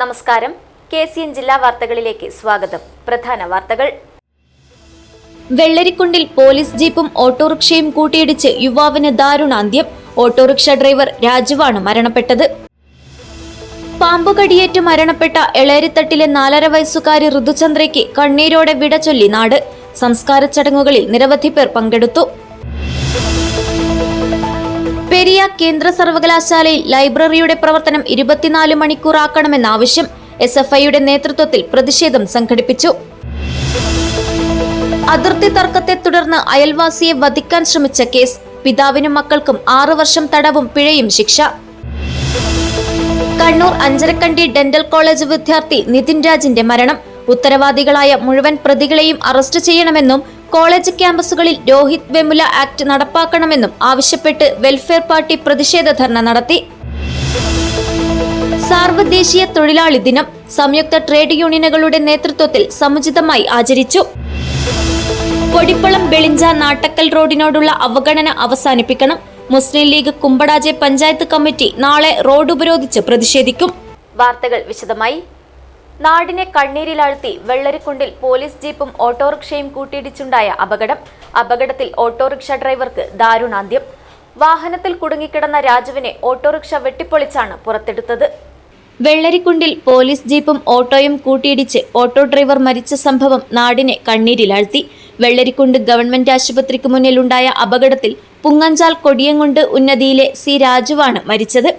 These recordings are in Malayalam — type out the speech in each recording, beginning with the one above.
നമസ്കാരം. KCN ജില്ലാ വാർത്തകളിലേക്ക് സ്വാഗതം. പ്രധാന വാർത്തകൾ. വെള്ളരിക്കുണ്ടിൽ പോലീസ് ജീപ്പും ഓട്ടോറിക്ഷയും കൂട്ടിയിടിച്ച് യുവാവിന് ദാരുണാന്ത്യം. ഓട്ടോറിക്ഷ ഡ്രൈവർ രാജുവാണ് മരണപ്പെട്ടത്. പാമ്പുകടിയേറ്റ് മരണപ്പെട്ട എളേരിത്തട്ടിലെ 4.5 വയസ്സുകാരി ഋതുചന്ദ്രയ്ക്ക് കണ്ണീരോടെ വിട ചൊല്ലി നാട്. സംസ്കാര ചടങ്ങുകളിൽ നിരവധി പേർ പങ്കെടുത്തു. പെരിയ കേന്ദ്ര സർവകലാശാലയിൽ ലൈബ്രറിയുടെ പ്രവർത്തനം 24 മണിക്കൂറാക്കണമെന്ന ആവശ്യം. SFIയുടെ നേതൃത്വത്തിൽ പ്രതിഷേധം സംഘടിപ്പിച്ചു. അതിർത്തി തർക്കത്തെ തുടർന്ന് അയൽവാസിയെ വധിക്കാൻ ശ്രമിച്ച കേസ്. പിതാവിനും മക്കൾക്കും 6 വർഷം തടവും പിഴയും ശിക്ഷ. കണ്ണൂർ അഞ്ചരക്കണ്ടി ഡെന്റൽ കോളേജ് വിദ്യാർത്ഥി നിതിൻ രാജിന്റെ മരണം. ഉത്തരവാദികളായ മുഴുവൻ പ്രതികളെയും അറസ്റ്റ് ചെയ്യണമെന്നും കോളേജ് ക്യാമ്പസുകളിൽ രോഹിത് വെമുല ആക്ട് നടപ്പാക്കണമെന്നും ആവശ്യപ്പെട്ട് വെൽഫെയർ പാർട്ടി പ്രതിഷേധ ധർണ നടത്തി. സാർവദേശീയ തൊഴിലാളി ദിനം സംയുക്ത ട്രേഡ് യൂണിയനുകളുടെ നേതൃത്വത്തിൽ സമുചിതമായി ആചരിച്ചു. പൊടിപ്പളം വെളിഞ്ച നാട്ടക്കൽ റോഡിനോടുള്ള അവഗണന അവസാനിപ്പിക്കണം. മുസ്ലിം ലീഗ് കുമ്പടാജെ പഞ്ചായത്ത് കമ്മിറ്റി നാളെ റോഡ് ഉപരോധിച്ച് പ്രതിഷേധിക്കും. വാർത്തകൾ വിശദമായി. നാടിനെ കണ്ണീരിലാഴ്ത്തി വെള്ളരിക്കുണ്ടിൽ പോലീസ് ജീപ്പും ഓട്ടോറിക്ഷയും കൂട്ടിയിടിച്ചുണ്ടായ അപകടത്തിൽ ഓട്ടോറിക്ഷ ഡ്രൈവർക്ക് ദാരുണാന്ത്യം. വാഹനത്തിൽ കുടുങ്ങിക്കിടന്ന രാജുവിനെ ഓട്ടോറിക്ഷ വെട്ടിപ്പൊളിച്ചാണ് പുറത്തെടുത്തത്. വെള്ളരിക്കുണ്ടിൽ പോലീസ് ജീപ്പും ഓട്ടോയും കൂട്ടിയിടിച്ച് ഓട്ടോ ഡ്രൈവർ മരിച്ച സംഭവം നാടിനെ കണ്ണീരിലാഴ്ത്തി. വെള്ളരിക്കുണ്ട് ഗവൺമെന്റ് ആശുപത്രിക്ക് മുന്നിലുണ്ടായ അപകടത്തിൽ പുങ്ങഞ്ചാൽ കൊടിയങ്കുണ്ട് ഉന്നതിയിലെ സി രാജുവാണ് മരിച്ചത്.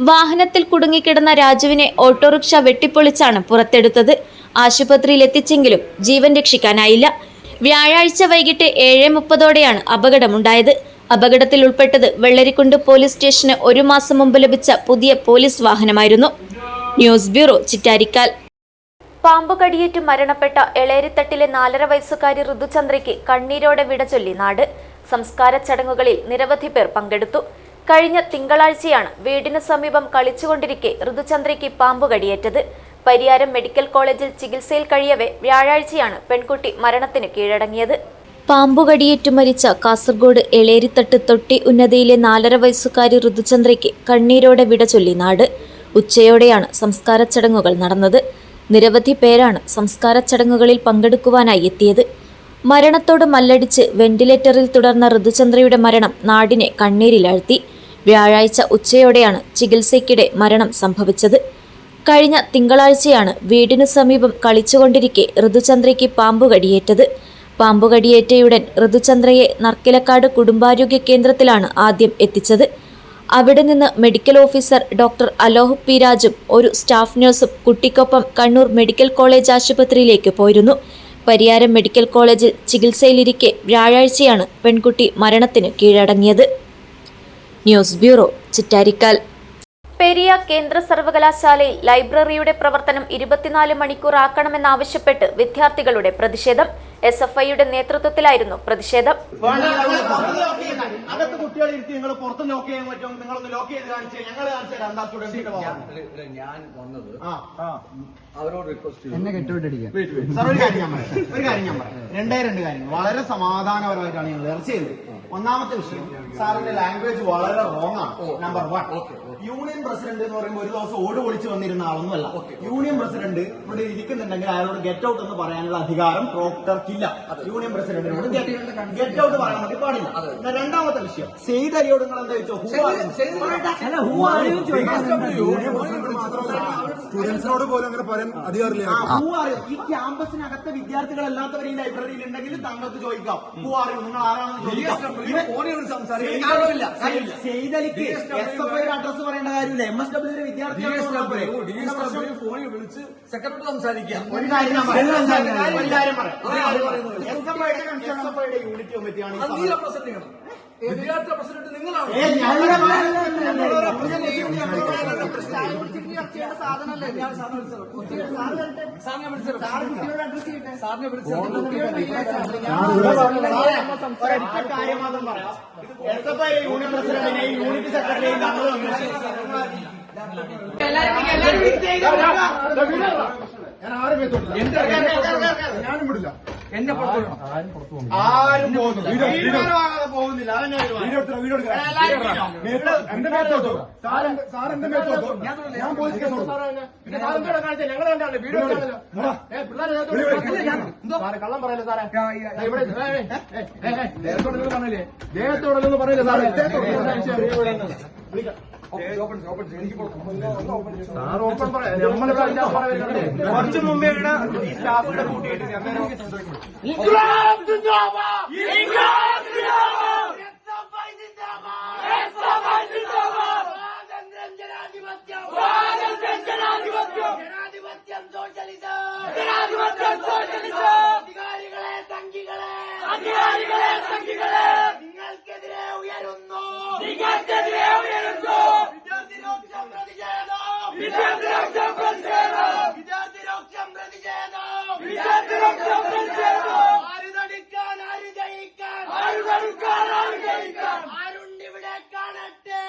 വാഹനത്തിൽ കുടുങ്ങിക്കിടന്ന രാജുവിനെ ഓട്ടോറിക്ഷ വെട്ടിപ്പൊളിച്ചാണ് പുറത്തെടുത്തത്. ആശുപത്രിയിൽ എത്തിച്ചെങ്കിലും ജീവൻ രക്ഷിക്കാനായില്ല. വ്യാഴാഴ്ച വൈകിട്ട് 7:30ഓടെയാണ് അപകടമുണ്ടായത്. അപകടത്തിൽ ഉൾപ്പെട്ടത് വെള്ളരിക്കുണ്ട് പോലീസ് സ്റ്റേഷന് 1 മാസം മുമ്പ് ലഭിച്ച പുതിയ പോലീസ് വാഹനമായിരുന്നു. News bureau, Chittarikkal. പാമ്പുകടിയേറ്റ് മരണപ്പെട്ട എളേരിത്തട്ടിലെ 4.5 വയസ്സുകാരി ഋതുചന്ദ്രയ്ക്ക് കണ്ണീരോടെ വിട ചൊല്ലി നാട്. സംസ്കാര ചടങ്ങുകളിൽ നിരവധി പേർ പങ്കെടുത്തു. കഴിഞ്ഞ തിങ്കളാഴ്ചയാണ് വീടിന് സമീപം കളിച്ചുകൊണ്ടിരിക്കെ ഋതുചന്ദ്രയ്ക്ക് പാമ്പുകടിയേറ്റത്. പരിയാരം മെഡിക്കൽ കോളേജിൽ ചികിത്സയിൽ കഴിയവെ വ്യാഴാഴ്ചയാണ് പെൺകുട്ടി മരണത്തിന് കീഴടങ്ങിയത്. പാമ്പുകടിയേറ്റു മരിച്ച കാസർഗോഡ് എളേരിത്തട്ട് തൊട്ടി ഉന്നതിയിലെ 4.5 വയസ്സുകാരി ഋതുചന്ദ്രയ്ക്ക് കണ്ണീരോടെ വിട ചൊല്ലി നാട്. ഉച്ചയോടെയാണ് സംസ്കാര ചടങ്ങുകൾ നടന്നത്. നിരവധി പേരാണ് സംസ്കാര ചടങ്ങുകളിൽ പങ്കെടുക്കുവാനായി എത്തിയത്. മരണത്തോട് മല്ലടിച്ച് വെന്റിലേറ്ററിൽ തുടർന്ന ഋതുചന്ദ്രയുടെ മരണം നാടിനെ കണ്ണീരിലാഴ്ത്തി. വ്യാഴാഴ്ച ഉച്ചയോടെയാണ് ചികിത്സയ്ക്കിടെ മരണം സംഭവിച്ചത്. കഴിഞ്ഞ തിങ്കളാഴ്ചയാണ് വീടിനു സമീപം കളിച്ചുകൊണ്ടിരിക്കെ ഋതുചന്ദ്രയ്ക്ക് പാമ്പുകടിയേറ്റത്. പാമ്പുകടിയേറ്റയുടൻ ഋതുചന്ദ്രയെ നർക്കിലക്കാട് കുടുംബാരോഗ്യ കേന്ദ്രത്തിലാണ് ആദ്യം എത്തിച്ചത്. അവിടെ നിന്ന് മെഡിക്കൽ ഓഫീസർ ഡോക്ടർ അലോഹ് പി രാജും ഒരു സ്റ്റാഫ് നഴ്സും കുട്ടിക്കൊപ്പം കണ്ണൂർ മെഡിക്കൽ കോളേജ് ആശുപത്രിയിലേക്ക് പോയിരുന്നു. പരിയാരം മെഡിക്കൽ കോളേജിൽ ചികിത്സയിലിരിക്കെ വ്യാഴാഴ്ചയാണ് പെൺകുട്ടി മരണത്തിന് കീഴടങ്ങിയത്. News bureau, Chittarikkal. പെരിയ കേന്ദ്ര സർവകലാശാലയിൽ ലൈബ്രറിയുടെ പ്രവർത്തനം 24 മണിക്കൂറാക്കണമെന്നാവശ്യപ്പെട്ട് വിദ്യാർത്ഥികളുടെ പ്രതിഷേധം. SFIയുടെ നേതൃത്വത്തിലായിരുന്നു പ്രതിഷേധം. അകത്ത് കുട്ടികളെ ഇരുത്തി നിങ്ങൾ പുറത്ത് ലോക്ക് ചെയ്യാൻ പറ്റും. നിങ്ങളൊന്ന് ലോക്ക് ചെയ്ത് കാണിച്ചു. ഞങ്ങൾ ഞാൻ വന്നത് അവരോട് റിക്വസ്റ്റ് എന്നെ കെട്ടുവിട്ടടിക്കാം. ഒരു കാര്യം ഞാൻ പറയാം. രണ്ട് കാര്യങ്ങൾ വളരെ സമാധാനപരമായിട്ടാണ് ഞങ്ങൾ ചർച്ച ചെയ്തത്. ഒന്നാമത്തെ വിഷയം, സാറിന്റെ ലാംഗ്വേജ് വളരെ റോങ് ആണ്. നമ്പർ 1, യൂണിയൻ പ്രസിഡന്റ് എന്ന് പറയുമ്പോൾ ഒരു ദിവസം ഓട് പൊളിച്ച് വന്നിരുന്ന ആളൊന്നുമല്ല. യൂണിയൻ പ്രസിഡന്റ് ഇവിടെ ഇരിക്കുന്നുണ്ടെങ്കിൽ അയാളോട് ഗെറ്റ് ഔട്ട് എന്ന് പറയാനുള്ള അധികാരം പ്രോക്ടർക്കില്ല. യൂണിയൻ പ്രസിഡന്റിനോട് ഗെറ്റ് ഔട്ട് പറയാൻ വേണ്ടി പാടില്ല. രണ്ടാമത്തെ വിഷയം, സെയ്ദ് അലിയോട് നിങ്ങൾ എന്താ ചോദിച്ചോ? സ്റ്റുഡൻസിനോട് പോലും അങ്ങനെ പറയാൻ അധികാരമില്ല. ഈ ക്യാമ്പസിനകത്തെ വിദ്യാർത്ഥികളല്ലാത്തവർ ഈ ലൈബ്രറിയിൽ ഉണ്ടെങ്കിൽ താങ്കൾക്ക് ചോദിക്കാം. നിങ്ങൾ ആരാണെന്ന് ചോദിക്കാം. സെയ്ദ് അലിക്ക് SFIയുടെ അഡ്രസ് പറയേണ്ട കാര്യമില്ല. MSW വിദ്യാർത്ഥി ഫോണിൽ വിളിച്ച് സെക്രട്ടറി സംസാരിക്കാം. ഒരു കാര്യം ഞാൻ പറയാം. SFIയുടെ യൂണിറ്റ് കമ്മിറ്റിയാണ് വിദ്യാർത്ഥി പ്രസിഡന്റ് നിങ്ങളാണ്. കാര്യം മാത്രം പറയാം. SFI യൂണിയൻ പ്രസിഡന്റിനെയും യൂണിറ്റ് സെക്രട്ടറിയെയും ഞാനും വിടില്ല. എന്നെ പുറത്തുവിടണം. ആരും പോകുന്നില്ല. തീരുമാനമാകാതെ പോകുന്നില്ല. അതന്നെ എന്റെ മേത്തോട്ടോ സാറിന്റെ മേത്തോട്ടോ ഞാൻ പോലീസ് കേസ് കൊടുക്കും. കള്ളം പറയല്ലേ സാറേ? പറഞ്ഞില്ലേ ദേഹത്തോടൊന്നും പറയില്ല സാറേ. കുറച്ചു മുമ്പേ ഇവിടെ ഈ സ്റ്റാഫുകളെ കൂട്ടിയിട്ട് നിങ്ങൾക്കെതിരെ ഉയരുന്നു. ആരുണ്ടിവിടെ കാണട്ടെ.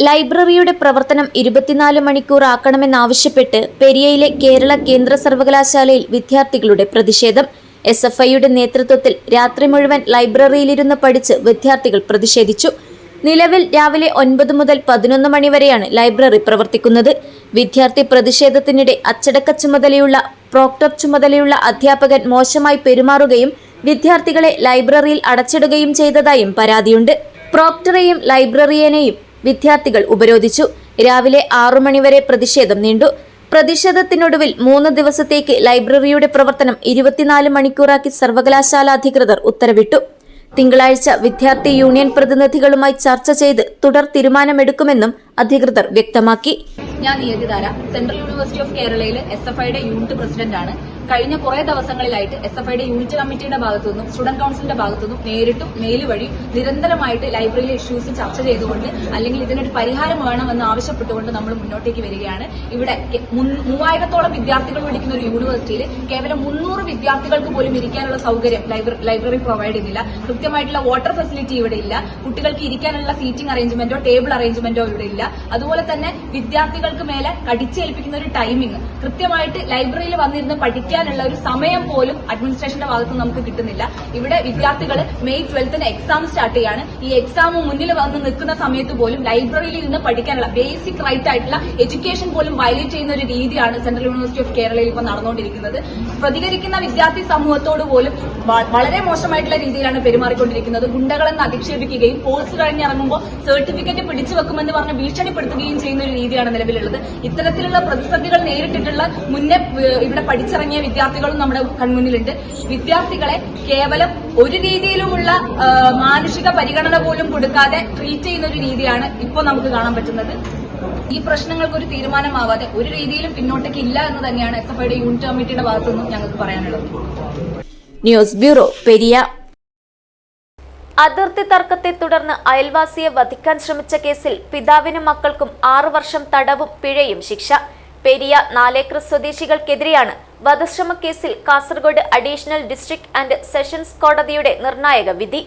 ലൈബ്രറിയുടെ പ്രവർത്തനം 24 മണിക്കൂർ ആക്കണമെന്നാവശ്യപ്പെട്ട് പെരിയയിലെ കേരള കേന്ദ്ര സർവകലാശാലയിൽ വിദ്യാർത്ഥികളുടെ പ്രതിഷേധം. SFIയുടെ നേതൃത്വത്തിൽ രാത്രി മുഴുവൻ ലൈബ്രറിയിലിരുന്ന് പഠിച്ച് വിദ്യാർത്ഥികൾ പ്രതിഷേധിച്ചു. നിലവിൽ രാവിലെ 9 മുതൽ 11 മണി വരെയാണ് ലൈബ്രറി പ്രവർത്തിക്കുന്നത്. വിദ്യാർത്ഥി പ്രതിഷേധത്തിനിടെ അച്ചടക്ക ചുമതലയുള്ള പ്രോക്ടർ ചുമതലയുള്ള അധ്യാപകൻ മോശമായി പെരുമാറുകയും വിദ്യാർത്ഥികളെ ലൈബ്രറിയിൽ അടച്ചിടുകയും ചെയ്തതായും പരാതിയുണ്ട്. പ്രോക്ടറെയും ലൈബ്രറിയനെയും വിദ്യാർത്ഥികൾ ഉപരോധിച്ചു. രാവിലെ 6 മണിവരെ പ്രതിഷേധം നീണ്ടു. പ്രതിഷേധത്തിനൊടുവിൽ 3 ദിവസത്തേക്ക് ലൈബ്രറിയുടെ പ്രവർത്തനം 24 മണിക്കൂറാക്കി സർവകലാശാല അധികൃതർ ഉത്തരവിട്ടു. തിങ്കളാഴ്ച വിദ്യാർത്ഥി യൂണിയൻ പ്രതിനിധികളുമായി ചർച്ച ചെയ്ത് തുടർ തീരുമാനമെടുക്കുമെന്നും അധികൃതർ വ്യക്തമാക്കി. ഞാൻ നിയതിധാര സെൻട്രൽ യൂണിവേഴ്സിറ്റി ഓഫ് കേരളയിലെ SFIയുടെ യൂണിറ്റ് പ്രസിഡന്റാണ്. കഴിഞ്ഞ കുറെ ദിവസങ്ങളിലായിട്ട് SFIയുടെ യൂണിറ്റ് കമ്മിറ്റിയുടെ ഭാഗത്തുനിന്നും സ്റ്റുഡന്റ് കൌൺസിലിന്റെ ഭാഗത്തുനിന്നും നേരിട്ടും മെയിൽ വഴി നിരന്തരമായിട്ട് ലൈബ്രറിയിലെ ഇഷ്യൂസ് ചർച്ച ചെയ്തുകൊണ്ട് അല്ലെങ്കിൽ ഇതിനൊരു പരിഹാരം വേണമെന്ന് ആവശ്യപ്പെട്ടുകൊണ്ട് നമ്മൾ മുന്നോട്ടേക്ക് വരികയാണ്. ഇവിടെ 3000-ഓളം വിദ്യാർത്ഥികൾ പഠിക്കുന്ന ഒരു യൂണിവേഴ്സിറ്റിയിൽ കേവലം 300 വിദ്യാർത്ഥികൾക്ക് പോലും ഇരിക്കാനുള്ള സൗകര്യം ലൈബ്രറി പ്രൊവൈഡ് ചെയ്യുന്നില്ല. കൃത്യമായിട്ടുള്ള വാട്ടർ ഫെസിലിറ്റി ഇവിടെ ഇല്ല. കുട്ടികൾക്ക് ഇരിക്കാനുള്ള സീറ്റിംഗ് അറേഞ്ച്മെന്റോ ടേബിൾ അറേഞ്ച്മെന്റോ ഇവിടെ ഇല്ല. അതുപോലെ തന്നെ വിദ്യാർത്ഥികൾക്ക് മേലെ കടിച്ചേൽപ്പിക്കുന്ന ഒരു ടൈമിംഗ്, കൃത്യമായിട്ട് ലൈബ്രറിയിൽ വന്നിരുന്ന് പഠിക്കാനുള്ള ഒരു സമയം പോലും അഡ്മിനിസ്ട്രേഷന്റെ ഭാഗത്ത് നമുക്ക് കിട്ടുന്നില്ല. ഇവിടെ വിദ്യാർത്ഥികൾ മെയ് 12-ന് എക്സാം സ്റ്റാർട്ട് ചെയ്യാണ്. ഈ എക്സാം മുന്നിൽ വന്ന് നിൽക്കുന്ന സമയത്ത് പോലും ലൈബ്രറിയിൽ ഇരുന്ന് പഠിക്കാനുള്ള ബേസിക് റൈറ്റ് ആയിട്ടുള്ള എഡ്യൂക്കേഷൻ പോലും വയലേറ്റ് ചെയ്യുന്ന ഒരു രീതിയാണ് സെൻട്രൽ യൂണിവേഴ്സിറ്റി ഓഫ് കേരളയിൽ ഇപ്പോൾ നടന്നുകൊണ്ടിരിക്കുന്നത്. പ്രതികരിക്കുന്ന വിദ്യാർത്ഥി സമൂഹത്തോട് പോലും വളരെ മോശമായിട്ടുള്ള രീതിയിലാണ് പെരുമാറിക്കൊണ്ടിരിക്കുന്നത്. ഗുണ്ടകളെന്ന് അധിക്ഷേപിക്കുകയും കോഴ്സ് കഴിഞ്ഞിറങ്ങുമ്പോൾ സർട്ടിഫിക്കറ്റ് പിടിച്ചു വെക്കുമെന്ന് പറഞ്ഞ് ഭീഷണിപ്പെടുത്തുകയും ചെയ്യുന്ന ഒരു രീതിയാണ് നിലവിലുള്ളത്. ഇത്തരത്തിലുള്ള പ്രതിസന്ധികൾ നേരിട്ടിട്ടുള്ള മുന്നേ ഇവിടെ പഠിച്ചിറങ്ങിയ വിദ്യാർത്ഥികളും നമ്മുടെ കൺമുന്നിലുണ്ട്. വിദ്യാർത്ഥികളെ കേവലം ഒരു രീതിയിലുമുള്ള മാനുഷിക പരിഗണന പോലും കൊടുക്കാതെ ട്രീറ്റ് ചെയ്യുന്ന ഒരു രീതിയാണ് ഇപ്പോൾ നമുക്ക് കാണാൻ പറ്റുന്നത്. ഈ പ്രശ്നങ്ങൾക്ക് ഒരു തീരുമാനമാവാതെ ഒരു രീതിയിലും പിന്നോട്ടേക്ക് ഇല്ല എന്ന് തന്നെയാണ് SFIയുടെ യൂണിറ്റ് കമ്മിറ്റിയുടെ ഭാഗത്തുനിന്നും ഞങ്ങൾക്ക് പറയാനുള്ളത്. News bureau, Periya. അതിർത്തി തർക്കത്തെ തുടർന്ന് അയൽവാസിയെ വധിക്കാൻ ശ്രമിച്ച കേസിൽ പിതാവിനും മക്കൾക്കും 6 വർഷം തടവും പിഴയും ശിക്ഷ. പെരിയ നാലേക്കർ സ്വദേശികൾക്കെതിരെയാണ് വധശ്രമ കേസിൽ Kasaragod additional district and sessions കോടതിയുടെ നിർണായക വിധി.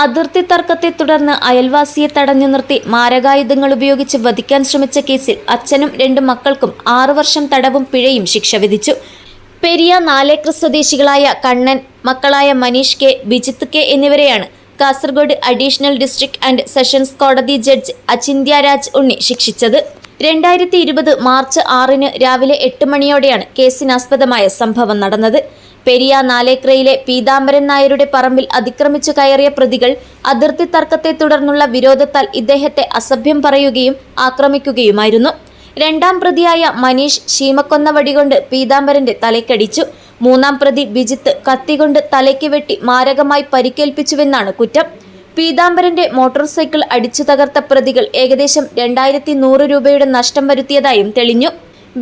അതിർത്തി തർക്കത്തെ തുടർന്ന് അയൽവാസിയെ തടഞ്ഞു നിർത്തി മാരകായുധങ്ങൾ ഉപയോഗിച്ച് വധിക്കാൻ ശ്രമിച്ച കേസിൽ അച്ഛനും 2 മക്കൾക്കും 6 വർഷം തടവും പിഴയും ശിക്ഷ വിധിച്ചു. പെരിയ നാലേക്കർ സ്വദേശികളായ കണ്ണൻ, മക്കളായ മനീഷ് കെ, ബിജിത്ത് കെ എന്നിവരെയാണ് Kasaragod additional district and sessions കോടതി ജഡ്ജ് അചിന്ത്യ രാജ് ഉണ്ണി ശിക്ഷിച്ചത്. 2020 മാർച്ച് 6-ന് രാവിലെ 8 മണിയോടെയാണ് കേസിനാസ്പദമായ സംഭവം നടന്നത്. പെരിയ നാലേക്രയിലെ പീതാംബരൻ നായരുടെ പറമ്പിൽ അതിക്രമിച്ചു കയറിയ പ്രതികൾ അതിർത്തി തർക്കത്തെ തുടർന്നുള്ള വിരോധത്താൽ ഇദ്ദേഹത്തെ അസഭ്യം പറയുകയും ആക്രമിക്കുകയുമായിരുന്നു. 2ാം പ്രതിയായ മനീഷ് ശീമക്കൊന്ന വടികൊണ്ട് പീതാംബരന്റെ തലയ്ക്കടിച്ചു. 3ാം പ്രതി ബിജിത്ത് കത്തികൊണ്ട് തലയ്ക്ക് വെട്ടി മാരകമായി പരിക്കേൽപ്പിച്ചുവെന്നാണ് കുറ്റം. പീതാംബരന്റെ മോട്ടോർ സൈക്കിൾ അടിച്ചു തകർത്ത പ്രതികൾ ഏകദേശം 2100 രൂപയുടെ നഷ്ടം വരുത്തിയതായും തെളിഞ്ഞു.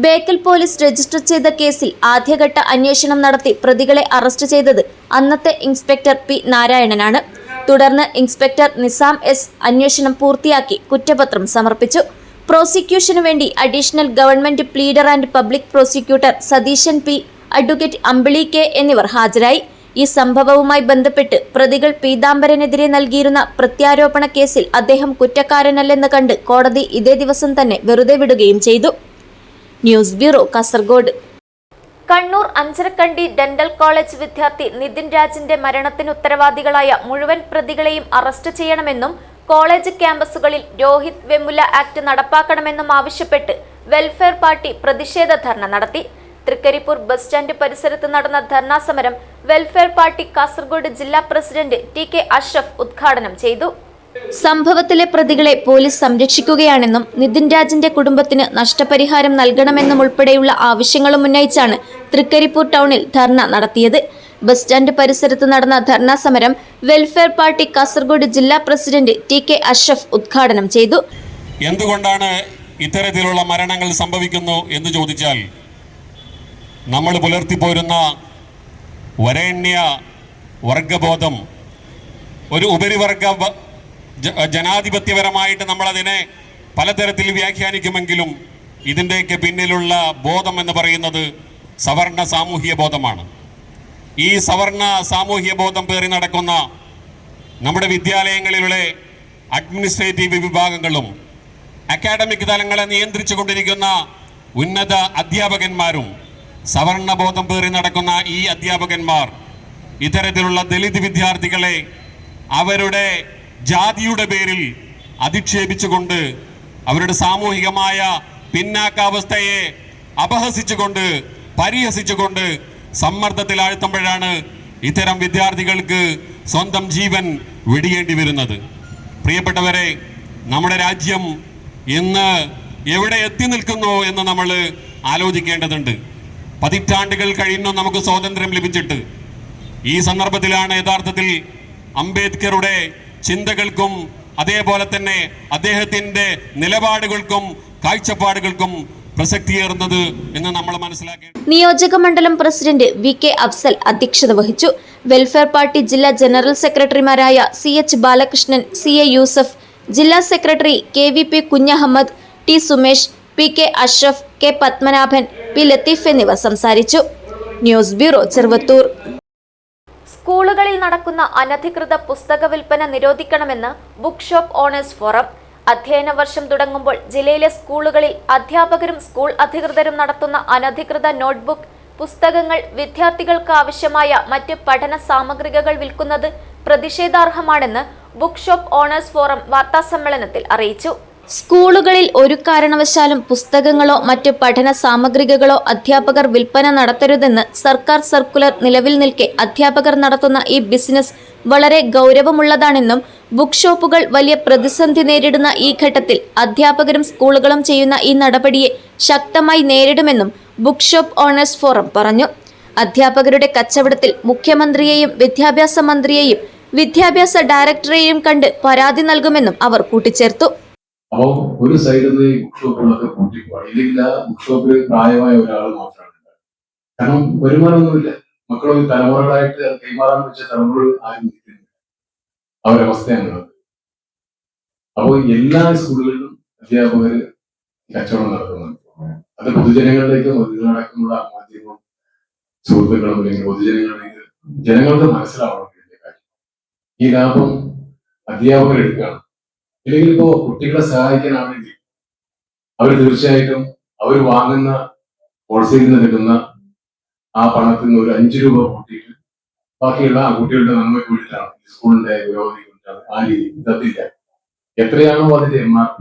ബേക്കൽ പോലീസ് രജിസ്റ്റർ ചെയ്ത കേസിൽ ആദ്യഘട്ട അന്വേഷണം നടത്തി പ്രതികളെ അറസ്റ്റ് ചെയ്തത് അന്നത്തെ ഇൻസ്പെക്ടർ പി നാരായണനാണ്. തുടർന്ന് ഇൻസ്പെക്ടർ നിസാം എസ് അന്വേഷണം പൂർത്തിയാക്കി കുറ്റപത്രം സമർപ്പിച്ചു. പ്രോസിക്യൂഷനു വേണ്ടി additional government pleader and public prosecutor Satheesan P, advocate Ambili K എന്നിവർ ഹാജരായി. ഈ സംഭവവുമായി ബന്ധപ്പെട്ട് പ്രതികൾ പീതാംബരനെതിരെ നൽകിയിരുന്ന പ്രത്യാരോപണ കേസിൽ അദ്ദേഹം കുറ്റക്കാരനല്ലെന്ന് കണ്ട് കോടതി ഇതേ ദിവസം തന്നെ വെറുതെ വിടുകയും ചെയ്തു. News bureau, Kasaragod. Kannur Anjarakandy dental college വിദ്യാർത്ഥി നിതിൻ രാജിന്റെ മരണത്തിന് ഉത്തരവാദികളായ മുഴുവൻ പ്രതികളെയും അറസ്റ്റ് ചെയ്യണമെന്നും കോളേജ് ക്യാമ്പസുകളിൽ രോഹിത് വെമുല ആക്ട് നടപ്പാക്കണമെന്നും ആവശ്യപ്പെട്ട് വെൽഫെയർ പാർട്ടി പ്രതിഷേധ ധർണ നടത്തി. തൃക്കരിപ്പൂർ ബസ് സ്റ്റാൻഡ് പരിസരത്ത് നടന്ന ധർണാ സമരം വെൽഫെയർ പാർട്ടി കാസർഗോഡ് ജില്ലാ പ്രസിഡന്റ് ടി.കെ. അഷ്റഫ് ഉദ്ഘാടനം ചെയ്തു. സംഭവത്തിലെ പ്രതികളെ പോലീസ് സംരക്ഷിക്കുകയാണെന്നും നിതിൻ രാജിന്റെ കുടുംബത്തിന് നഷ്ടപരിഹാരം നൽകണമെന്നും ഉൾപ്പെടെയുള്ള ആവശ്യങ്ങളും ഉന്നയിച്ചാണ് തൃക്കരിപ്പൂർ ടൗണിൽ ധർണ നടത്തിയത്. ബസ് സ്റ്റാൻഡ് പരിസരത്ത് നടന്ന ധർണാ സമരം വെൽഫെയർ പാർട്ടി കാസർഗോഡ് ജില്ലാ പ്രസിഡന്റ് ടി.കെ. അഷ്റഫ് ഉദ്ഘാടനം ചെയ്തു. എന്തുകൊണ്ടാണ് ഇത്തരത്തിലുള്ള മരണങ്ങൾ സംഭവിക്കുന്നു എന്ന് ചോദിച്ചാൽ, നമ്മൾ പുലർത്തിപ്പോരുന്ന വരേണ്യ വർഗബോധം, ഒരു ഉപരിവർഗ ജനാധിപത്യപരമായിട്ട് നമ്മളതിനെ പലതരത്തിൽ വ്യാഖ്യാനിക്കുമെങ്കിലും ഇതിൻ്റെയൊക്കെ പിന്നിലുള്ള ബോധം എന്ന് പറയുന്നത് സവർണ സാമൂഹ്യ ബോധമാണ്. ഈ സവർണ സാമൂഹ്യ ബോധം പേറി നടക്കുന്ന നമ്മുടെ വിദ്യാലയങ്ങളിലെ അഡ്മിനിസ്ട്രേറ്റീവ് വിഭാഗങ്ങളും അക്കാഡമിക് തലങ്ങളെ നിയന്ത്രിച്ചു കൊണ്ടിരിക്കുന്ന ഉന്നത അധ്യാപകന്മാരും, സവർണബോധം പേറി നടക്കുന്ന ഈ അധ്യാപകന്മാർ ഇത്തരത്തിലുള്ള ദളിത് വിദ്യാർത്ഥികളെ അവരുടെ ജാതിയുടെ പേരിൽ അധിക്ഷേപിച്ചുകൊണ്ട്, അവരുടെ സാമൂഹികമായ പിന്നാക്കാവസ്ഥയെ അപഹസിച്ചുകൊണ്ട്, പരിഹസിച്ചുകൊണ്ട് സമ്മർദ്ദത്തിലാഴ്ത്തുമ്പോഴാണ് ഇത്തരം വിദ്യാർത്ഥികൾക്ക് സ്വന്തം ജീവൻ വെടിയേണ്ടി വരുന്നത്. പ്രിയപ്പെട്ടവരെ, നമ്മുടെ രാജ്യം ഇന്ന് എവിടെ എത്തി നിൽക്കുന്നു എന്ന് നമ്മൾ ആലോചിക്കേണ്ടതുണ്ട്. പതിറ്റാണ്ടുകൾ കഴിഞ്ഞു നമുക്ക് സ്വാതന്ത്ര്യം ലഭിച്ചിട്ട്. ഈ സന്ദർഭത്തിലാണ് യഥാർത്ഥത്തിൽ അംബേദ്കറുടെ ചിന്തകൾക്കും അതേപോലെ തന്നെ അദ്ദേഹത്തിൻ്റെ നിലപാടുകൾക്കും കാഴ്ചപ്പാടുകൾക്കും പ്രസക്തിയേറുന്നത് എന്ന് നമ്മൾ മനസ്സിലാക്കേണ്ടത്. നിയോജക മണ്ഡലം പ്രസിഡന്റ് വി.കെ. അഫ്സൽ അധ്യക്ഷത വഹിച്ചു. വെൽഫെയർ പാർട്ടി ജില്ലാ ജനറൽ സെക്രട്ടറിമാരായ സി.എച്ച്. ബാലകൃഷ്ണൻ, സി.എ. യൂസഫ്, ജില്ലാ secretary K V P. Kunhahammad, T. Sumesh, P K. Ashraf, K. Padmanabhan, P. Latheef എന്നിവർ സംസാരിച്ചു. News bureau, Cheruvathur. സ്കൂളുകളിൽ നടക്കുന്ന അനധികൃത പുസ്തക വിൽപ്പന നിരോധിക്കണമെന്ന് ബുക്ക് ഷോപ്പ് ഓണേഴ്സ് ഫോറം. അധ്യയന വർഷം തുടങ്ങുമ്പോൾ ജില്ലയിലെ സ്കൂളുകളിൽ അധ്യാപകരും സ്കൂൾ അധികൃതരും നടത്തുന്ന അനധികൃത നോട്ട്ബുക്ക്, പുസ്തകങ്ങൾ, വിദ്യാർത്ഥികൾക്ക് ആവശ്യമായ മറ്റ് പഠന സാമഗ്രികൾ വിൽക്കുന്നത് പ്രതിഷേധാർഹമാണെന്ന് ബുക്ക് ഷോപ്പ് ഓണേഴ്സ് ഫോറം വാർത്താസമ്മേളനത്തിൽ അറിയിച്ചു. സ്കൂളുകളിൽ ഒരു കാരണവശാലും പുസ്തകങ്ങളോ മറ്റ് പഠന സാമഗ്രികളോ അധ്യാപകർ വിൽപ്പന നടത്തരുതെന്ന് സർക്കാർ സർക്കുലർ നിലവിൽ നിൽക്കെ അധ്യാപകർ നടത്തുന്ന ഈ ബിസിനസ് വളരെ ഗൗരവമുള്ളതാണെന്നും ബുക്ക് ഷോപ്പുകൾ വലിയ പ്രതിസന്ധി നേരിടുന്ന ഈ ഘട്ടത്തിൽ അധ്യാപകരും സ്കൂളുകളും ചെയ്യുന്ന ഈ നടപടിയെ ശക്തമായി നേരിടുമെന്നും ബുക്ക് ഷോപ്പ് ഓണേഴ്സ് ഫോറം പറഞ്ഞു. അധ്യാപകരുടെ കച്ചവടത്തിൽ മുഖ്യമന്ത്രിയെയും വിദ്യാഭ്യാസ മന്ത്രിയെയും വിദ്യാഭ്യാസ ഡയറക്ടറെയും കണ്ട് പരാതി നൽകുമെന്നും അവർ കൂട്ടിച്ചേർത്തു. അപ്പോൾ ഒരു സൈഡിൽ നിന്ന് ഈ ബുക്ക് ഷോപ്പുകളൊക്കെ പൂട്ടിപ്പോവാണ്. ഇല്ലെങ്കിൽ ആ ബുക്ക് ഷോപ്പിൽ പ്രായമായ ഒരാൾ മാത്രമാണ്. കാരണം വരുമാനമൊന്നുമില്ല. മക്കളൊരു തലമുറകളായിട്ട് കൈമാറാൻ വെച്ച തലമുറകൾ ആരും നിൽക്കുന്നില്ല. അവരവസ്ഥയാണ്. അപ്പോൾ എല്ലാ സ്കൂളുകളിലും അധ്യാപകർ കച്ചവടം നടത്തുന്നുണ്ട്. അത് പൊതുജനങ്ങളിലേക്കും പൊതുജനടക്കമുള്ള മാധ്യമവും സുഹൃത്തുക്കളും അല്ലെങ്കിൽ പൊതുജനങ്ങളിലേക്ക് ജനങ്ങൾക്ക് മനസ്സിലാവണം ഇതിന്റെ കാര്യം. ഈ ലാഭം അധ്യാപകർ എടുക്കുകയാണ്. ഇല്ലെങ്കിൽ ഇപ്പോ കുട്ടികളെ സഹായിക്കാനാണെങ്കിൽ അവർ തീർച്ചയായിട്ടും അവർ വാങ്ങുന്ന ഹോൾസെയിൽ നിന്ന് കിട്ടുന്ന ആ പണത്തിൽ നിന്ന് ഒരു 5 രൂപ കൂട്ടിയിട്ട് ബാക്കിയുള്ള ആ കുട്ടികളുടെ നന്മയ്ക്ക് വേണ്ടിയിട്ടാണ്, സ്കൂളിന്റെ പുരോഗതിക്ക് വേണ്ടിയിട്ടാണ്. ആ രീതി ഇതത്തില്ല. എത്രയാണോ അതിന്റെ MRP,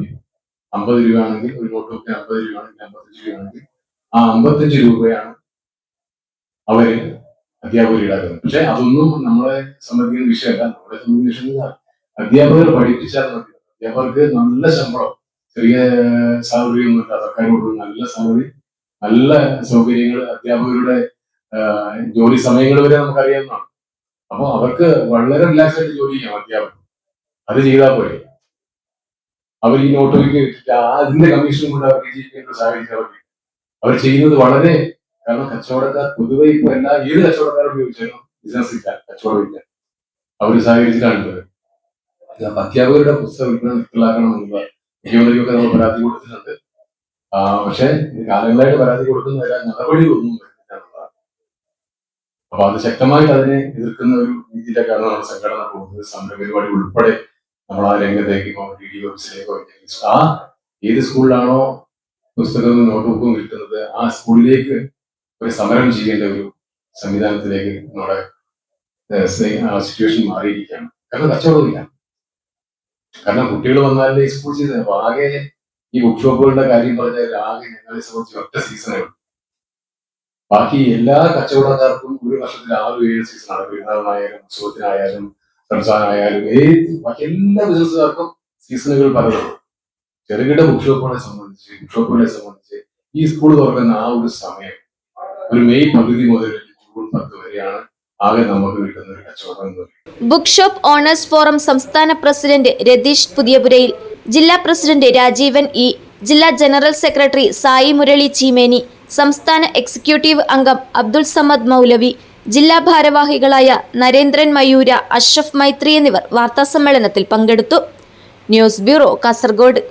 50 രൂപയാണെങ്കിൽ ഒരു നോട്ട് ബുക്കിന് 50 രൂപയാണെങ്കിൽ 55 രൂപയാണെങ്കിൽ ആ 55 രൂപയാണ് അവര് അധ്യാപകർ ഈടാക്കുന്നത്. പക്ഷെ അതൊന്നും നമ്മളെ സംബന്ധിക്കുന്ന വിഷയമല്ല. നമ്മളെ സംബന്ധിക്കുന്ന വിഷയം അധ്യാപകർ പഠിപ്പിച്ചാൽ മതി. അധ്യാപകർക്ക് നല്ല ശമ്പളം, ചെറിയ സാലറി ഒന്നുമില്ല. സർക്കാർ കൊടുക്കുന്ന നല്ല സാലറി, നല്ല സൗകര്യങ്ങൾ, അധ്യാപകരുടെ ജോലി സമയങ്ങൾ വരെ നമുക്കറിയാവുന്നതാണ്. അപ്പൊ അവർക്ക് വളരെ റിലാക്സ് ആയിട്ട് ജോലി ചെയ്യാം അധ്യാപകർ. അത് ചെയ്താൽ പോലെ അവർ ഈ നോട്ട് വെച്ചിട്ട് അതിന്റെ കമ്മീഷൻ കൊണ്ട് അവർക്ക് ജീവിക്കേണ്ട സാഹചര്യം അവർ ചെയ്യുന്നത് വളരെ. കാരണം കച്ചവടക്കാർ പൊതുവെ ഇപ്പൊ ഏത് കച്ചവടക്കാർ ഉപയോഗിച്ചാലും ബിസിനസ് ഇല്ല, കച്ചവടമില്ല. അവർ സഹകരിച്ചിട്ടാണുള്ളത്. അധ്യാപകരുടെ പുസ്തക വിൽപ്പന നിർത്തലാക്കണമെന്നുള്ള മുഖ്യമന്ത്രിക്കൊക്കെ നമ്മൾ പരാതി കൊടുത്തിട്ടുണ്ട്. പക്ഷെ കാലങ്ങളായിട്ട് പരാതി കൊടുക്കുന്നതല്ല, നടപടികളൊന്നും വരുന്നില്ലെന്നുള്ളതാണ്. അപ്പൊ അത് ശക്തമായിട്ട് അതിനെ എതിർക്കുന്ന ഒരു രീതിയിലേക്കാണ് നമ്മുടെ സംഘടന പോകുന്നത്. സമര പരിപാടി ഉൾപ്പെടെ നമ്മൾ ആ രംഗത്തേക്ക് DD ഓഫീസിലേക്കോ ആ ഏത് സ്കൂളിലാണോ പുസ്തകവും നോട്ട്ബുക്കും കിട്ടുന്നത് ആ സ്കൂളിലേക്ക് ഒരു സമരം ചെയ്യേണ്ട ഒരു സംവിധാനത്തിലേക്ക് നമ്മുടെ സിറ്റുവേഷൻ മാറിയിരിക്കുകയാണ്. കാരണം കച്ചവടമില്ല. കാരണം കുട്ടികൾ വന്നാലേ സ്കൂൾ ചെയ്തത്. അപ്പൊ ആകെ ഈ ബുക്ക് ഷോപ്പുകളുടെ കാര്യം പറഞ്ഞാൽ ആകെ ഞങ്ങളെ സംബന്ധിച്ച് ഒറ്റ സീസണേ ഉള്ളൂ. ബാക്കി എല്ലാ കച്ചവടക്കാർക്കും ഒരു വർഷത്തിൽ 6-7 സീസണാണ്. പെരുന്നാളിനായാലും ഉത്സവത്തിനായാലും റംസാനായാലും ബാക്കി എല്ലാ ബിസിനസ്സുകാർക്കും സീസണുകൾ പലതും. ചെറുകിട ബുക്ക് ഷോപ്പുകളെ സംബന്ധിച്ച് ഈ സ്കൂൾ തുറക്കുന്ന ആ ഒരു സമയം ഒരു മെയ് പകുതി മുതൽ ജൂൺ 10 വരെയാണ് ആകെ നമുക്ക് കിട്ടുന്ന ഒരു കച്ചവടം എന്ന് പറയുന്നത്. ബുക്ക് ഷോപ്പ് ഓണേഴ്സ് ഫോറം സംസ്ഥാന പ്രസിഡന്റ് രതീഷ് പുതിയപുരയിൽ, ജില്ലാ പ്രസിഡന്റ് രാജീവൻ ഇ, ജില്ലാ ജനറൽ സെക്രട്ടറി സായി മുരളി ചീമേനി, സംസ്ഥാന എക്സിക്യൂട്ടീവ് അംഗം അബ്ദുൾ സമദ് മൗലവി, ജില്ലാ ഭാരവാഹികളായ നരേന്ദ്രൻ മയൂര, അഷ്റഫ് മൈത്രി എന്നിവർ വാർത്താസമ്മേളനത്തിൽ പങ്കെടുത്തു. News bureau, Kasaragod.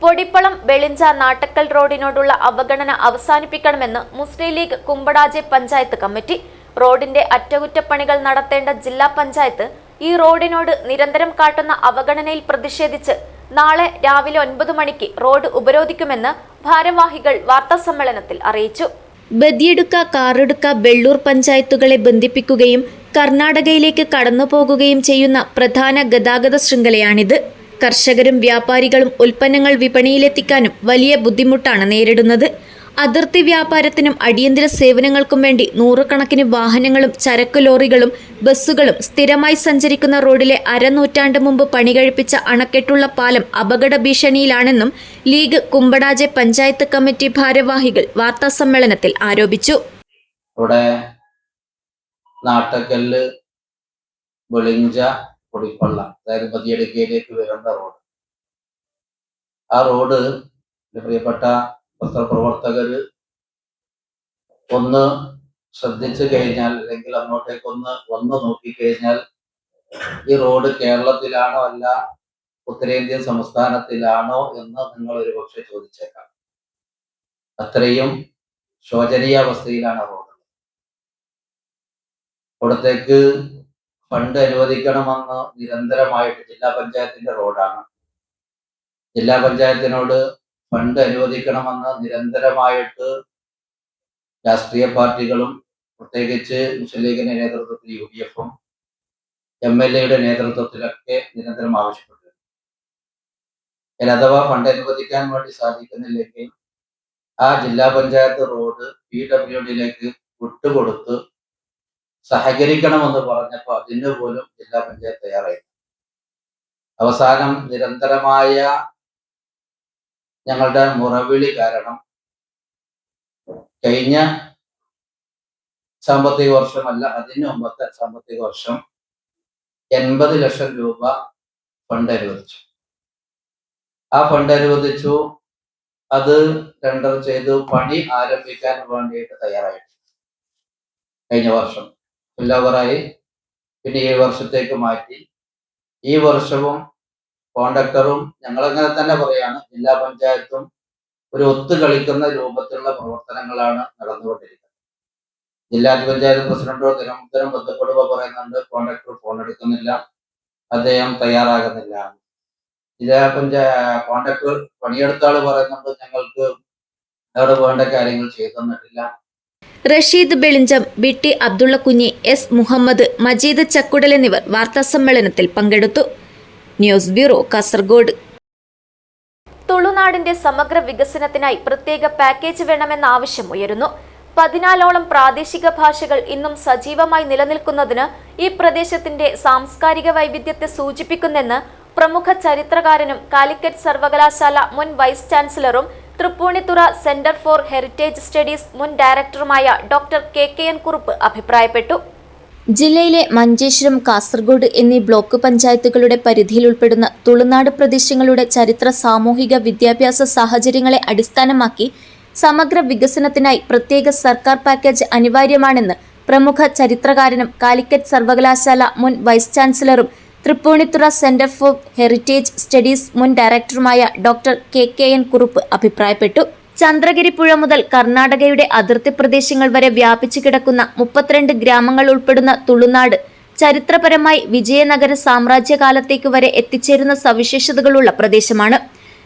പൊടിപ്പളം വെളിഞ്ച നാട്ടക്കൽ റോഡിനോടുള്ള അവഗണന അവസാനിപ്പിക്കണമെന്ന് മുസ്ലിം ലീഗ് കുമ്പടാജെ പഞ്ചായത്ത് കമ്മിറ്റി. റോഡിന്റെ അറ്റകുറ്റപ്പണികൾ നടത്തേണ്ട ജില്ലാ പഞ്ചായത്ത് ഈ റോഡിനോട് നിരന്തരം കാട്ടുന്ന അവഗണനയിൽ പ്രതിഷേധിച്ച് നാളെ രാവിലെ 9 മണിക്ക് റോഡ് ഉപരോധിക്കുമെന്ന് ഭാരവാഹികൾ വാർത്താസമ്മേളനത്തിൽ അറിയിച്ചു. ബദിയടുക്ക, കാറടുക്ക, വെള്ളൂർ പഞ്ചായത്തുകളെ ബന്ധിപ്പിക്കുകയും കർണാടകയിലേക്ക് കടന്നുപോകുകയും ചെയ്യുന്ന പ്രധാന ഗതാഗത ശൃംഖലയാണിത്. കർഷകരും വ്യാപാരികളും ഉൽപ്പന്നങ്ങൾ വിപണിയിലെത്തിക്കാനും വലിയ ബുദ്ധിമുട്ടാണ് നേരിടുന്നത്. അതിർത്തി വ്യാപാരത്തിനും അടിയന്തര സേവനങ്ങൾക്കും വേണ്ടി നൂറുകണക്കിന് വാഹനങ്ങളും ചരക്ക് ലോറികളും ബസ്സുകളും സ്ഥിരമായി സഞ്ചരിക്കുന്ന റോഡിലെ അരനൂറ്റാണ്ട് മുമ്പ് പണികഴിപ്പിച്ച അണക്കെട്ടുള്ള പാലം അപകട ഭീഷണിയിലാണെന്നും ലീഗ് കുമ്പടാജെ പഞ്ചായത്ത് കമ്മിറ്റി ഭാരവാഹികൾ വാർത്താസമ്മേളനത്തിൽ ആരോപിച്ചു. ഇവിടെ നാട്ടക്കല്ല്, വെളിഞ്ച, പൊടിപ്പള്ള, അതായത് ബദിയടുക്കയിലേക്ക് വരുന്ന റോഡ്, ആ റോഡ് പ്രിയപ്പെട്ട പത്രപ്രവർത്തകര് ഒന്ന് ശ്രദ്ധിച്ചു കഴിഞ്ഞാൽ, അല്ലെങ്കിൽ അങ്ങോട്ടേക്കൊന്ന് വന്ന് നോക്കിക്കഴിഞ്ഞാൽ ഈ റോഡ് കേരളത്തിലാണോ അല്ല ഉത്തരേന്ത്യൻ സംസ്ഥാനത്തിലാണോ എന്ന് നിങ്ങൾ ഒരു പക്ഷെ ചോദിച്ചേക്കാം. അത്രയും ശോചനീയാവസ്ഥയിലാണ് റോഡ്. അവിടത്തേക്ക് ഫണ്ട് അനുവദിക്കണമെന്ന് നിരന്തരമായിട്ട്, ജില്ലാ പഞ്ചായത്തിന്റെ റോഡാണ്, ജില്ലാ പഞ്ചായത്തിനോട് ഫണ്ട് അനുവദിക്കണമെന്ന് നിരന്തരമായിട്ട് രാഷ്ട്രീയ പാർട്ടികളും പ്രത്യേകിച്ച് മുസ്ലിം ലീഗിന്റെ നേതൃത്വത്തിൽ UDF-ഉം MLA-യുടെ നേതൃത്വത്തിലൊക്കെ നിരന്തരം ആവശ്യപ്പെട്ടു. അഥവാ ഫണ്ട് അനുവദിക്കാൻ വേണ്ടി സാധിക്കുന്നില്ലെങ്കിൽ ആ ജില്ലാ പഞ്ചായത്ത് റോഡ് PWD-യിലേക്ക് വിട്ടുകൊടുത്ത് സഹകരിക്കണമെന്ന് പറഞ്ഞപ്പോൾ അതിന് പോലും ജില്ലാ പഞ്ചായത്ത് തയ്യാറായി. അവസാനം നിരന്തരമായ ഞങ്ങളുടെ മുറവിളി കാരണം കഴിഞ്ഞ സാമ്പത്തിക വർഷമല്ല, അതിന് മുമ്പത്തെ സാമ്പത്തിക വർഷം 80 ലക്ഷം രൂപ ഫണ്ട് അനുവദിച്ചു. ആ ഫണ്ട് അനുവദിച്ചു, അത് ടെൻഡർ ചെയ്തു പണി ആരംഭിക്കാൻ വേണ്ടിയിട്ട് തയ്യാറായി. കഴിഞ്ഞ വർഷം ഫില്ലോവറായി, പിന്നെ ഈ വർഷത്തേക്ക് മാറ്റി. ഈ വർഷവും കോൺട്രാക്ടറും ഞങ്ങളങ്ങനെ തന്നെ പറയാണ്, ജില്ലാ പഞ്ചായത്തും ഒരു ഒത്തുകളിക്കുന്ന രൂപത്തിലുള്ള പ്രവർത്തനങ്ങളാണ് നടന്നുകൊണ്ടിരിക്കുന്നത്. ജില്ലാ പഞ്ചായത്ത് പ്രസിഡന്റോ നിരന്തരം ബന്ധപ്പെടുക പറയുന്നുണ്ട്, കോൺട്രാക്ടർ ഫോൺ എടുക്കുന്നില്ല, അദ്ദേഹം തയ്യാറാകുന്നില്ല. ജില്ലാ കോൺട്രാക്ടർ പണിയെടുത്ത ആള് പറയുന്നുണ്ട്, ഞങ്ങൾക്ക് അവിടെ വേണ്ട കാര്യങ്ങൾ ചെയ്തു തന്നിട്ടില്ല. റഷീദ് ബെളിഞ്ചം, BT അബ്ദുള്ള കുഞ്ഞി, S മുഹമ്മദ്, മജീദ് ചക്കുടൽ എന്നിവർ വാർത്താസമ്മേളനത്തിൽ പങ്കെടുത്തു. News bureau, Kasaragod. തുളുനാടിന്റെ സമഗ്ര വികസനത്തിനായി പ്രത്യേക പാക്കേജ് വേണമെന്ന ആവശ്യം ഉയരുന്നു. 14ഓളം പ്രാദേശിക ഭാഷകൾ ഇന്നും സജീവമായി നിലനിൽക്കുന്നതിന് ഈ പ്രദേശത്തിന്റെ സാംസ്കാരിക വൈവിധ്യത്തെ സൂചിപ്പിക്കുന്നെന്ന് പ്രമുഖ ചരിത്രകാരനും കാലിക്കറ്റ് സർവകലാശാല മുൻ വൈസ് ചാൻസലറും Tripunithura centre for heritage studies മുൻ ഡയറക്ടറുമായ ഡോക്ടർ KKN കുറുപ്പ് അഭിപ്രായപ്പെട്ടു. ജില്ലയിലെ മഞ്ചേശ്വരം, കാസർഗോഡ് എന്നീ ബ്ലോക്ക് പഞ്ചായത്തുകളുടെ പരിധിയിൽ ഉൾപ്പെടുന്ന തുളുനാട് പ്രദേശങ്ങളുടെ ചരിത്ര സാമൂഹിക വിദ്യാഭ്യാസ സാഹചര്യങ്ങളെ അടിസ്ഥാനമാക്കി സമഗ്ര വികസനത്തിനായി പ്രത്യേക സർക്കാർ പാക്കേജ് അനിവാര്യമാണെന്ന് പ്രമുഖ ചരിത്രകാരനും കാലിക്കറ്റ് സർവകലാശാല മുൻ വൈസ് ചാൻസലറും Tripunithura centre for heritage studies മുൻ ഡയറക്ടറുമായ ഡോക്ടർ KKN കുറുപ്പ് അഭിപ്രായപ്പെട്ടു. ചന്ദ്രഗിരി പുഴ മുതൽ കർണാടകയുടെ അതിർത്തി പ്രദേശങ്ങൾ വരെ വ്യാപിച്ചു കിടക്കുന്ന 32 ഗ്രാമങ്ങൾ ഉൾപ്പെടുന്ന തുളുനാട് ചരിത്രപരമായി വിജയനഗര സാമ്രാജ്യകാലത്തേക്ക് വരെ എത്തിച്ചേരുന്ന സവിശേഷതകളുള്ള പ്രദേശമാണ്.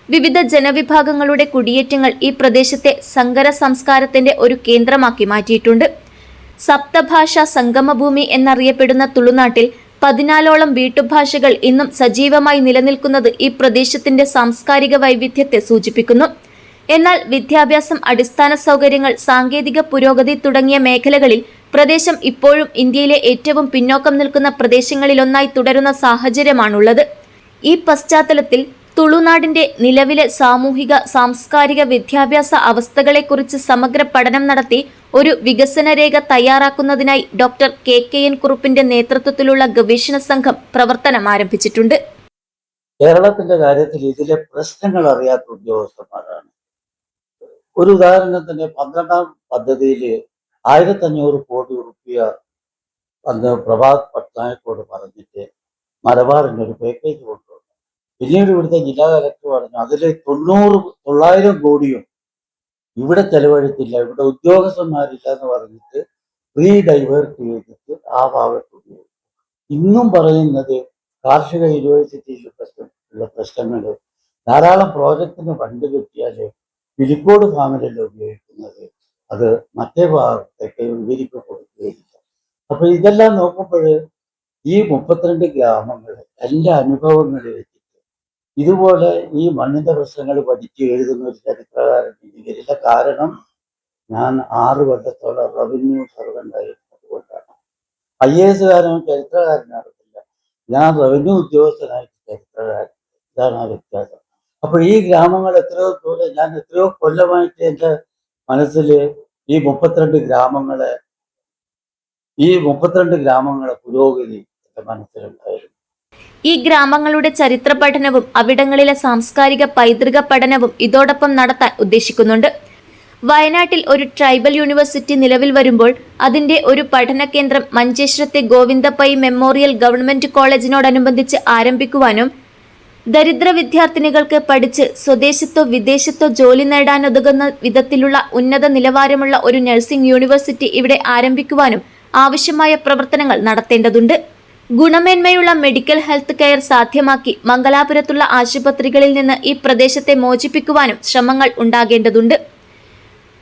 വിവിധ ജനവിഭാഗങ്ങളുടെ കുടിയേറ്റങ്ങൾ ഈ പ്രദേശത്തെ സങ്കര സംസ്കാരത്തിന്റെ ഒരു കേന്ദ്രമാക്കി മാറ്റിയിട്ടുണ്ട്. സപ്തഭാഷാ സംഗമഭൂമി എന്നറിയപ്പെടുന്ന തുളുനാട്ടിൽ 14ഓളം വീട്ടുഭാഷകൾ ഇന്നും സജീവമായി നിലനിൽക്കുന്നത് ഈ പ്രദേശത്തിന്റെ സാംസ്കാരിക വൈവിധ്യത്തെ സൂചിപ്പിക്കുന്നു. എന്നാൽ വിദ്യാഭ്യാസം, അടിസ്ഥാന സൗകര്യങ്ങൾ, സാങ്കേതിക പുരോഗതി തുടങ്ങിയ മേഖലകളിൽ പ്രദേശം ഇപ്പോഴും ഇന്ത്യയിലെ ഏറ്റവും പിന്നോക്കം നിൽക്കുന്ന പ്രദേശങ്ങളിലൊന്നായി തുടരുന്ന സാഹചര്യമാണുള്ളത്. ഈ പശ്ചാത്തലത്തിൽ തുളുനാടിന്റെ നിലവിലെ സാമൂഹിക, സാംസ്കാരിക, വിദ്യാഭ്യാസ അവസ്ഥകളെക്കുറിച്ച് സമഗ്ര പഠനം നടത്തി ഒരു വികസന രേഖ തയ്യാറാക്കുന്നതിനായി ഡോക്ടർ KKN കുറുപ്പിന്റെ നേതൃത്വത്തിലുള്ള ഗവേഷണ സംഘം പ്രവർത്തനം ആരംഭിച്ചിട്ടുണ്ട്. കേരളത്തിന്റെ കാര്യത്തിൽ ഇതിലെ പ്രശ്നങ്ങൾ അറിയാത്ത ഉദ്യോഗസ്ഥന്മാരാണ്. ഒരു ഉദാഹരണത്തിന് 12ാം പദ്ധതിയിൽ 1500 കോടി റുപ്യ അന്ന് പ്രഭാത് പട്നായക്കോട് പറഞ്ഞിട്ട് മലബാറിന് ഒരു പാക്കേജ് കൊണ്ടുവന്നു. പിന്നീട് ഇവിടുത്തെ ജില്ലാ കലക്ടർ പറഞ്ഞു അതിൽ 900 കോടിയും ഇവിടെ ചെലവഴിച്ചില്ല, ഇവിടെ ഉദ്യോഗസ്ഥന്മാരില്ല എന്ന് പറഞ്ഞിട്ട് റീഡൈവേർട്ട് ചെയ്തിട്ട് ആ ഭാഗത്ത് ഇന്നും പറയുന്നത് കാർഷിക യൂണിവേഴ്സിറ്റിയിൽ ഉള്ള പ്രശ്നങ്ങൾ ധാരാളം പ്രോജക്റ്റിന് ഫണ്ട് കിട്ടിയാൽ പിലിക്കോട് ഫാമിലല്ല ഉപയോഗിക്കുന്നത്, അത് മറ്റേ ഭാഗത്തേക്ക് വിവരിക്ക് കൊടുക്കുകയില്ല. അപ്പൊ ഇതെല്ലാം നോക്കുമ്പോൾ ഈ 32 ഗ്രാമങ്ങൾ എൻ്റെ അനുഭവങ്ങൾ വെച്ചിട്ട് ഇതുപോലെ ഈ മണ്ണിന്റെ പ്രശ്നങ്ങൾ പഠിച്ച് എഴുതുന്ന ഒരു ചരിത്രകാരൻ വരില്ല. കാരണം ഞാൻ 6 കൊല്ലത്തോളം റവന്യൂ സർവൻ്റ് ആയിരുന്നത് കൊണ്ടാണ്. IAS കാരനും ചരിത്രകാരനാകത്തില്ല, ഞാൻ റവന്യൂ ഉദ്യോഗസ്ഥനായിട്ട് ചരിത്രകാരൻ. ഇതാണ് ആ വ്യത്യാസം. അപ്പോൾ ഈ ഗ്രാമങ്ങൾ എത്രയോ ദൂരെ, ഞാൻ എത്രയോ കൊല്ലമായിട്ട് എൻ്റെ മനസ്സിൽ ഈ 32 ഗ്രാമങ്ങളെ പുരോഗതി എൻ്റെ മനസ്സിലുണ്ടായിരുന്നു. ഈ ഗ്രാമങ്ങളുടെ ചരിത്ര പഠനവും അവിടങ്ങളിലെ സാംസ്കാരിക പൈതൃക പഠനവും ഇതോടൊപ്പം നടത്താൻ ഉദ്ദേശിക്കുന്നുണ്ട്. വയനാട്ടിൽ ഒരു ട്രൈബൽ യൂണിവേഴ്സിറ്റി നിലവിൽ വരുമ്പോൾ അതിന്റെ ഒരു പഠന കേന്ദ്രം മഞ്ചേശ്വരത്തെ ഗോവിന്ദ പൈ മെമ്മോറിയൽ ഗവൺമെന്റ് കോളേജിനോടനുബന്ധിച്ച് ആരംഭിക്കുവാനും ദരിദ്ര വിദ്യാർത്ഥിനികൾക്ക് പഠിച്ച് സ്വദേശത്തോ വിദേശത്തോ ജോലി നേടാനുതകുന്ന വിധത്തിലുള്ള ഉന്നത നിലവാരമുള്ള ഒരു നഴ്സിംഗ് യൂണിവേഴ്സിറ്റി ഇവിടെ ആരംഭിക്കുവാനും ആവശ്യമായ പ്രവർത്തനങ്ങൾ നടത്തേണ്ടതുണ്ട്. ഗുണമേന്മയുള്ള മെഡിക്കൽ ഹെൽത്ത് കെയർ സാധ്യമാക്കി മംഗലാപുരത്തുള്ള ആശുപത്രികളിൽ നിന്ന് ഈ പ്രദേശത്തെ മോചിപ്പിക്കുവാനും ശ്രമങ്ങൾ ഉണ്ടാകേണ്ടതുണ്ട്.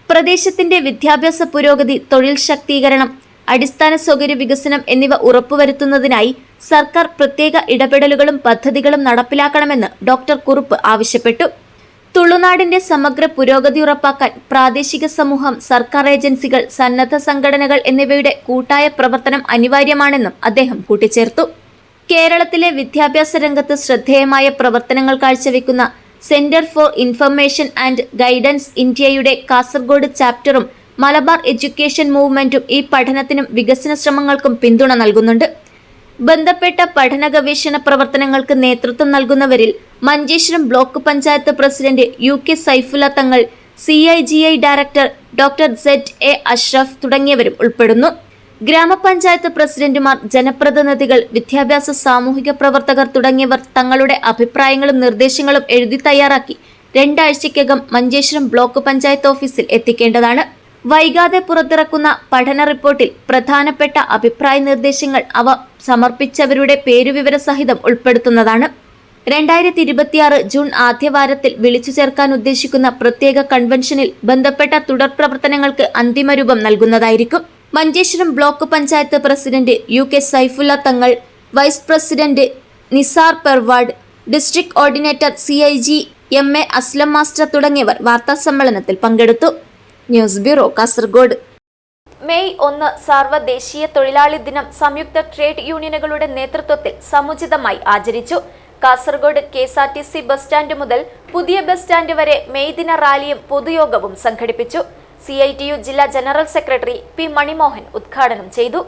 പ്രദേശത്തിന്റെ വിദ്യാഭ്യാസ പുരോഗതി, തൊഴിൽ ശാക്തീകരണം, അടിസ്ഥാന സൗകര്യ വികസനം എന്നിവ ഉറപ്പുവരുത്തുന്നതിനായി സർക്കാർ പ്രത്യേക ഇടപെടലുകളും പദ്ധതികളും നടപ്പിലാക്കണമെന്ന് ഡോക്ടർ കുറുപ്പ് ആവശ്യപ്പെട്ടു. തുളുനാടിന്റെ സമഗ്ര പുരോഗതി ഉറപ്പാക്കാൻ പ്രാദേശിക സമൂഹം, സർക്കാർ ഏജൻസികൾ, സന്നദ്ധ സംഘടനകൾ എന്നിവയുടെ കൂട്ടായ പ്രവർത്തനം അനിവാര്യമാണെന്നും അദ്ദേഹം കൂട്ടിച്ചേർത്തു. കേരളത്തിലെ വിദ്യാഭ്യാസ രംഗത്ത് ശ്രദ്ധേയമായ പ്രവർത്തനങ്ങൾ കാഴ്ചവെക്കുന്ന centre for information and guidance ഇന്ത്യയുടെ കാസർഗോഡ് ചാപ്റ്ററും മലബാർ എഡ്യൂക്കേഷൻ മൂവ്മെന്റും ഈ പഠനത്തിനും വികസന ശ്രമങ്ങൾക്കും പിന്തുണ നൽകുന്നുണ്ട്. ബന്ധപ്പെട്ട പഠന ഗവേഷണ പ്രവർത്തനങ്ങൾക്ക് നേതൃത്വം നൽകുന്നവരിൽ Manjeshwaram block panchayat president UK Saifulla Thangal, CIGI director doctor ZA Ashraf തുടങ്ങിയവരും ഉൾപ്പെടുന്നു. ഗ്രാമപഞ്ചായത്ത് പ്രസിഡന്റുമാർ, ജനപ്രതിനിധികൾ, വിദ്യാഭ്യാസ സാമൂഹിക പ്രവർത്തകർ തുടങ്ങിയവർ തങ്ങളുടെ അഭിപ്രായങ്ങളും നിർദ്ദേശങ്ങളും എഴുതി തയ്യാറാക്കി 2 ആഴ്ചയ്ക്കകം മഞ്ചേശ്വരം ബ്ലോക്ക് പഞ്ചായത്ത് ഓഫീസിൽ എത്തിക്കേണ്ടതാണ്. വൈകാതെ പുറത്തിറക്കുന്ന പഠന റിപ്പോർട്ടിൽ പ്രധാനപ്പെട്ട അഭിപ്രായ നിർദ്ദേശങ്ങൾ അവ സമർപ്പിച്ചവരുടെ പേരുവിവര സഹിതം ഉൾപ്പെടുത്തുന്നതാണ്. 2026 ജൂൺ ആദ്യവാരത്തിൽ വിളിച്ചു ചേർക്കാൻ ഉദ്ദേശിക്കുന്ന പ്രത്യേക കൺവെൻഷനിൽ ബന്ധപ്പെട്ട തുടർ പ്രവർത്തനങ്ങൾക്ക് അന്തിമരൂപം നൽകുന്നതായിരിക്കും. Manjeshwaram block panchayat president UK Saifulla Thangal, vice president Nisar Perwad, district coordinator CIG MA Aslam master തുടങ്ങിയവർ വാർത്താസമ്മേളനത്തിൽ പങ്കെടുത്തു. News bureau, Kasaragod. മെയ് 1 സാർവദേശീയ തൊഴിലാളി ദിനം സംയുക്ത ട്രേഡ് യൂണിയനുകളുടെ നേതൃത്വത്തിൽ സമുചിതമായി ആചരിച്ചു. കാസർഗോഡ് KSRTC ബസ് സ്റ്റാൻഡ് മുതൽ പുതിയ ബസ് സ്റ്റാൻഡ് വരെ മെയ് ദിന റാലിയും പൊതുയോഗവും സംഘടിപ്പിച്ചു. CITU ജില്ലാ ജനറൽ സെക്രട്ടറി P മണിമോഹൻ ഉദ്ഘാടനം ചെയ്തു.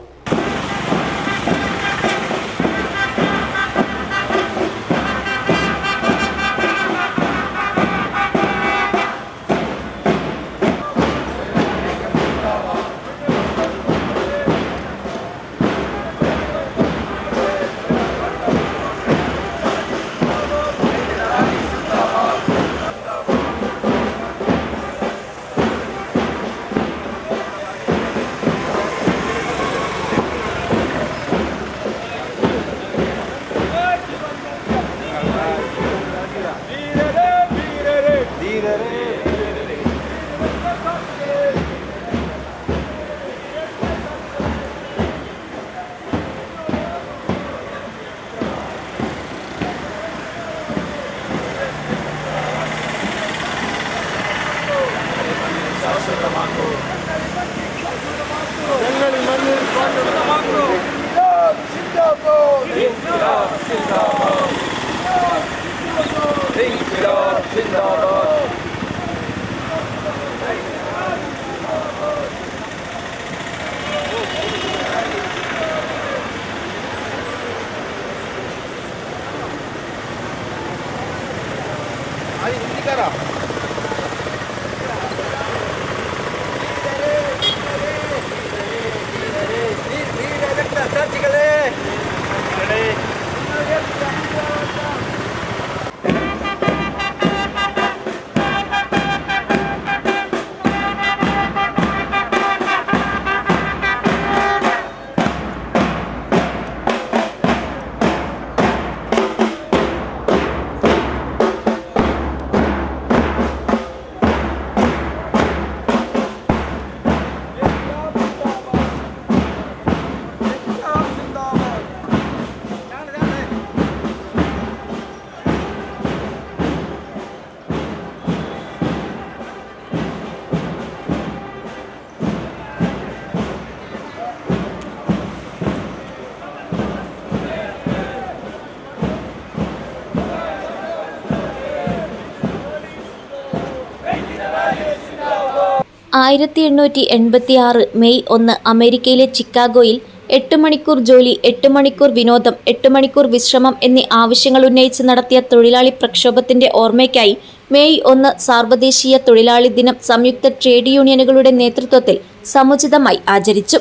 1886 മെയ് 1 അമേരിക്കയിലെ ചിക്കാഗോയിൽ 8 മണിക്കൂർ ജോലി, 8 മണിക്കൂർ വിനോദം, 8 മണിക്കൂർ വിശ്രമം എന്നീ ആവശ്യങ്ങൾ ഉന്നയിച്ച് നടത്തിയ തൊഴിലാളി പ്രക്ഷോഭത്തിന്റെ ഓർമ്മയ്ക്കായി മെയ് 1 സാർവദേശീയ തൊഴിലാളി ദിനം സംയുക്ത ട്രേഡ് യൂണിയനുകളുടെ നേതൃത്വത്തിൽ സമുചിതമായി ആചരിച്ചു.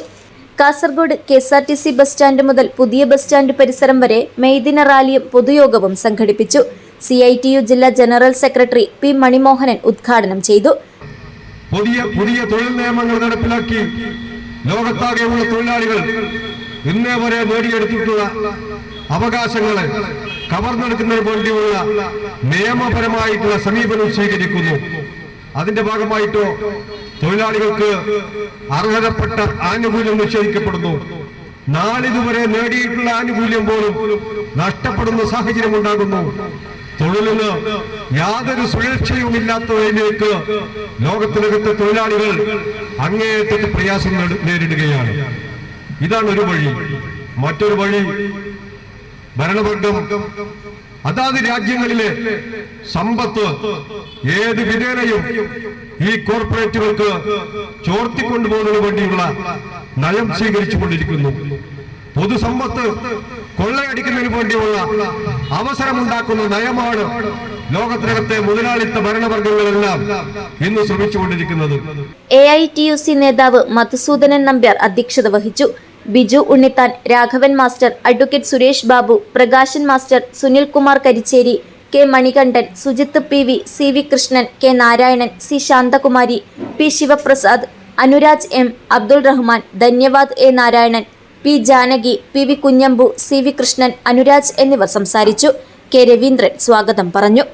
കാസർഗോഡ് KSRTC ബസ് സ്റ്റാൻഡ് മുതൽ പുതിയ ബസ് സ്റ്റാൻഡ് പരിസരം വരെ മെയ് ദിന റാലിയും പൊതുയോഗവും സംഘടിപ്പിച്ചു. CITU ജില്ലാ ജനറൽ സെക്രട്ടറി P. മണിമോഹനൻ ഉദ്ഘാടനം ചെയ്തു. പുതിയ തൊഴിൽ നിയമങ്ങൾ നടപ്പിലാക്കി ലോകത്താകെയുള്ള തൊഴിലാളികൾ ഇന്നേ വരെ നേടിയെടുത്തിട്ടുള്ള അവകാശങ്ങളെ കവർന്നെടുക്കുന്നതിന് വേണ്ടിയുള്ള നിയമപരമായിട്ടുള്ള സമീപനം സ്വീകരിക്കുന്നു. അതിന്റെ ഭാഗമായിട്ടോ തൊഴിലാളികൾക്ക് അർഹതപ്പെട്ട ആനുകൂല്യം നിഷേധിക്കപ്പെടുന്നു. നാളിതുവരെ നേടിയിട്ടുള്ള ആനുകൂല്യം പോലും നഷ്ടപ്പെടുന്ന സാഹചര്യം ഉണ്ടാകുന്നു. തൊഴിലിന് യാതൊരു സുരക്ഷയും ഇല്ലാത്തതിലേക്ക് ലോകത്തിനകത്തെ തൊഴിലാളികൾ അങ്ങേയറ്റത്തെ പ്രയാസം നേരിടുകയാണ്. ഇതാണ് ഒരു വഴി. മറ്റൊരു വഴി ഭരണവർഗം അതാത് രാജ്യങ്ങളിലെ സമ്പത്ത് ഏത് വിധേനയും ഈ കോർപ്പറേറ്റുകൾക്ക് ചോർത്തിക്കൊണ്ടുപോകുന്നതിന് വേണ്ടിയുള്ള നയം സ്വീകരിച്ചുകൊണ്ടിരിക്കുന്നു. പൊതുസമ്പത്ത് കൊള്ളയടിക്കുന്നതിന് വേണ്ടിയുള്ള അവസരമുണ്ടാക്കുന്ന നയമാണ് ലോകത്തിനകത്തെ മുതലാളിത്ത ഭരണവർഗങ്ങളെല്ലാം ഇന്ന് ശ്രമിച്ചുകൊണ്ടിരിക്കുന്നത്. AITUC നേതാവ് മധുസൂദനൻ നമ്പ്യാർ അധ്യക്ഷത വഹിച്ചു. Biju Unnithan, Raghavan master, advocate Suresh Babu, Prakashan master, Sunil Kumar Karicheri, K. Manikandan, Sujith PV, CV Krishnan, K. Narayanan, C. Shanthakumari, P. Sivaprasad, Anuraj M, Abdul Rahman, Dhanyavad A. Narayanan, P. Janaki, PV Kunhambu, CV Krishnan, Anuraj എന്നിവർ സംസാരിച്ചു. K. രവീന്ദ്രൻ സ്വാഗതം പറഞ്ഞു.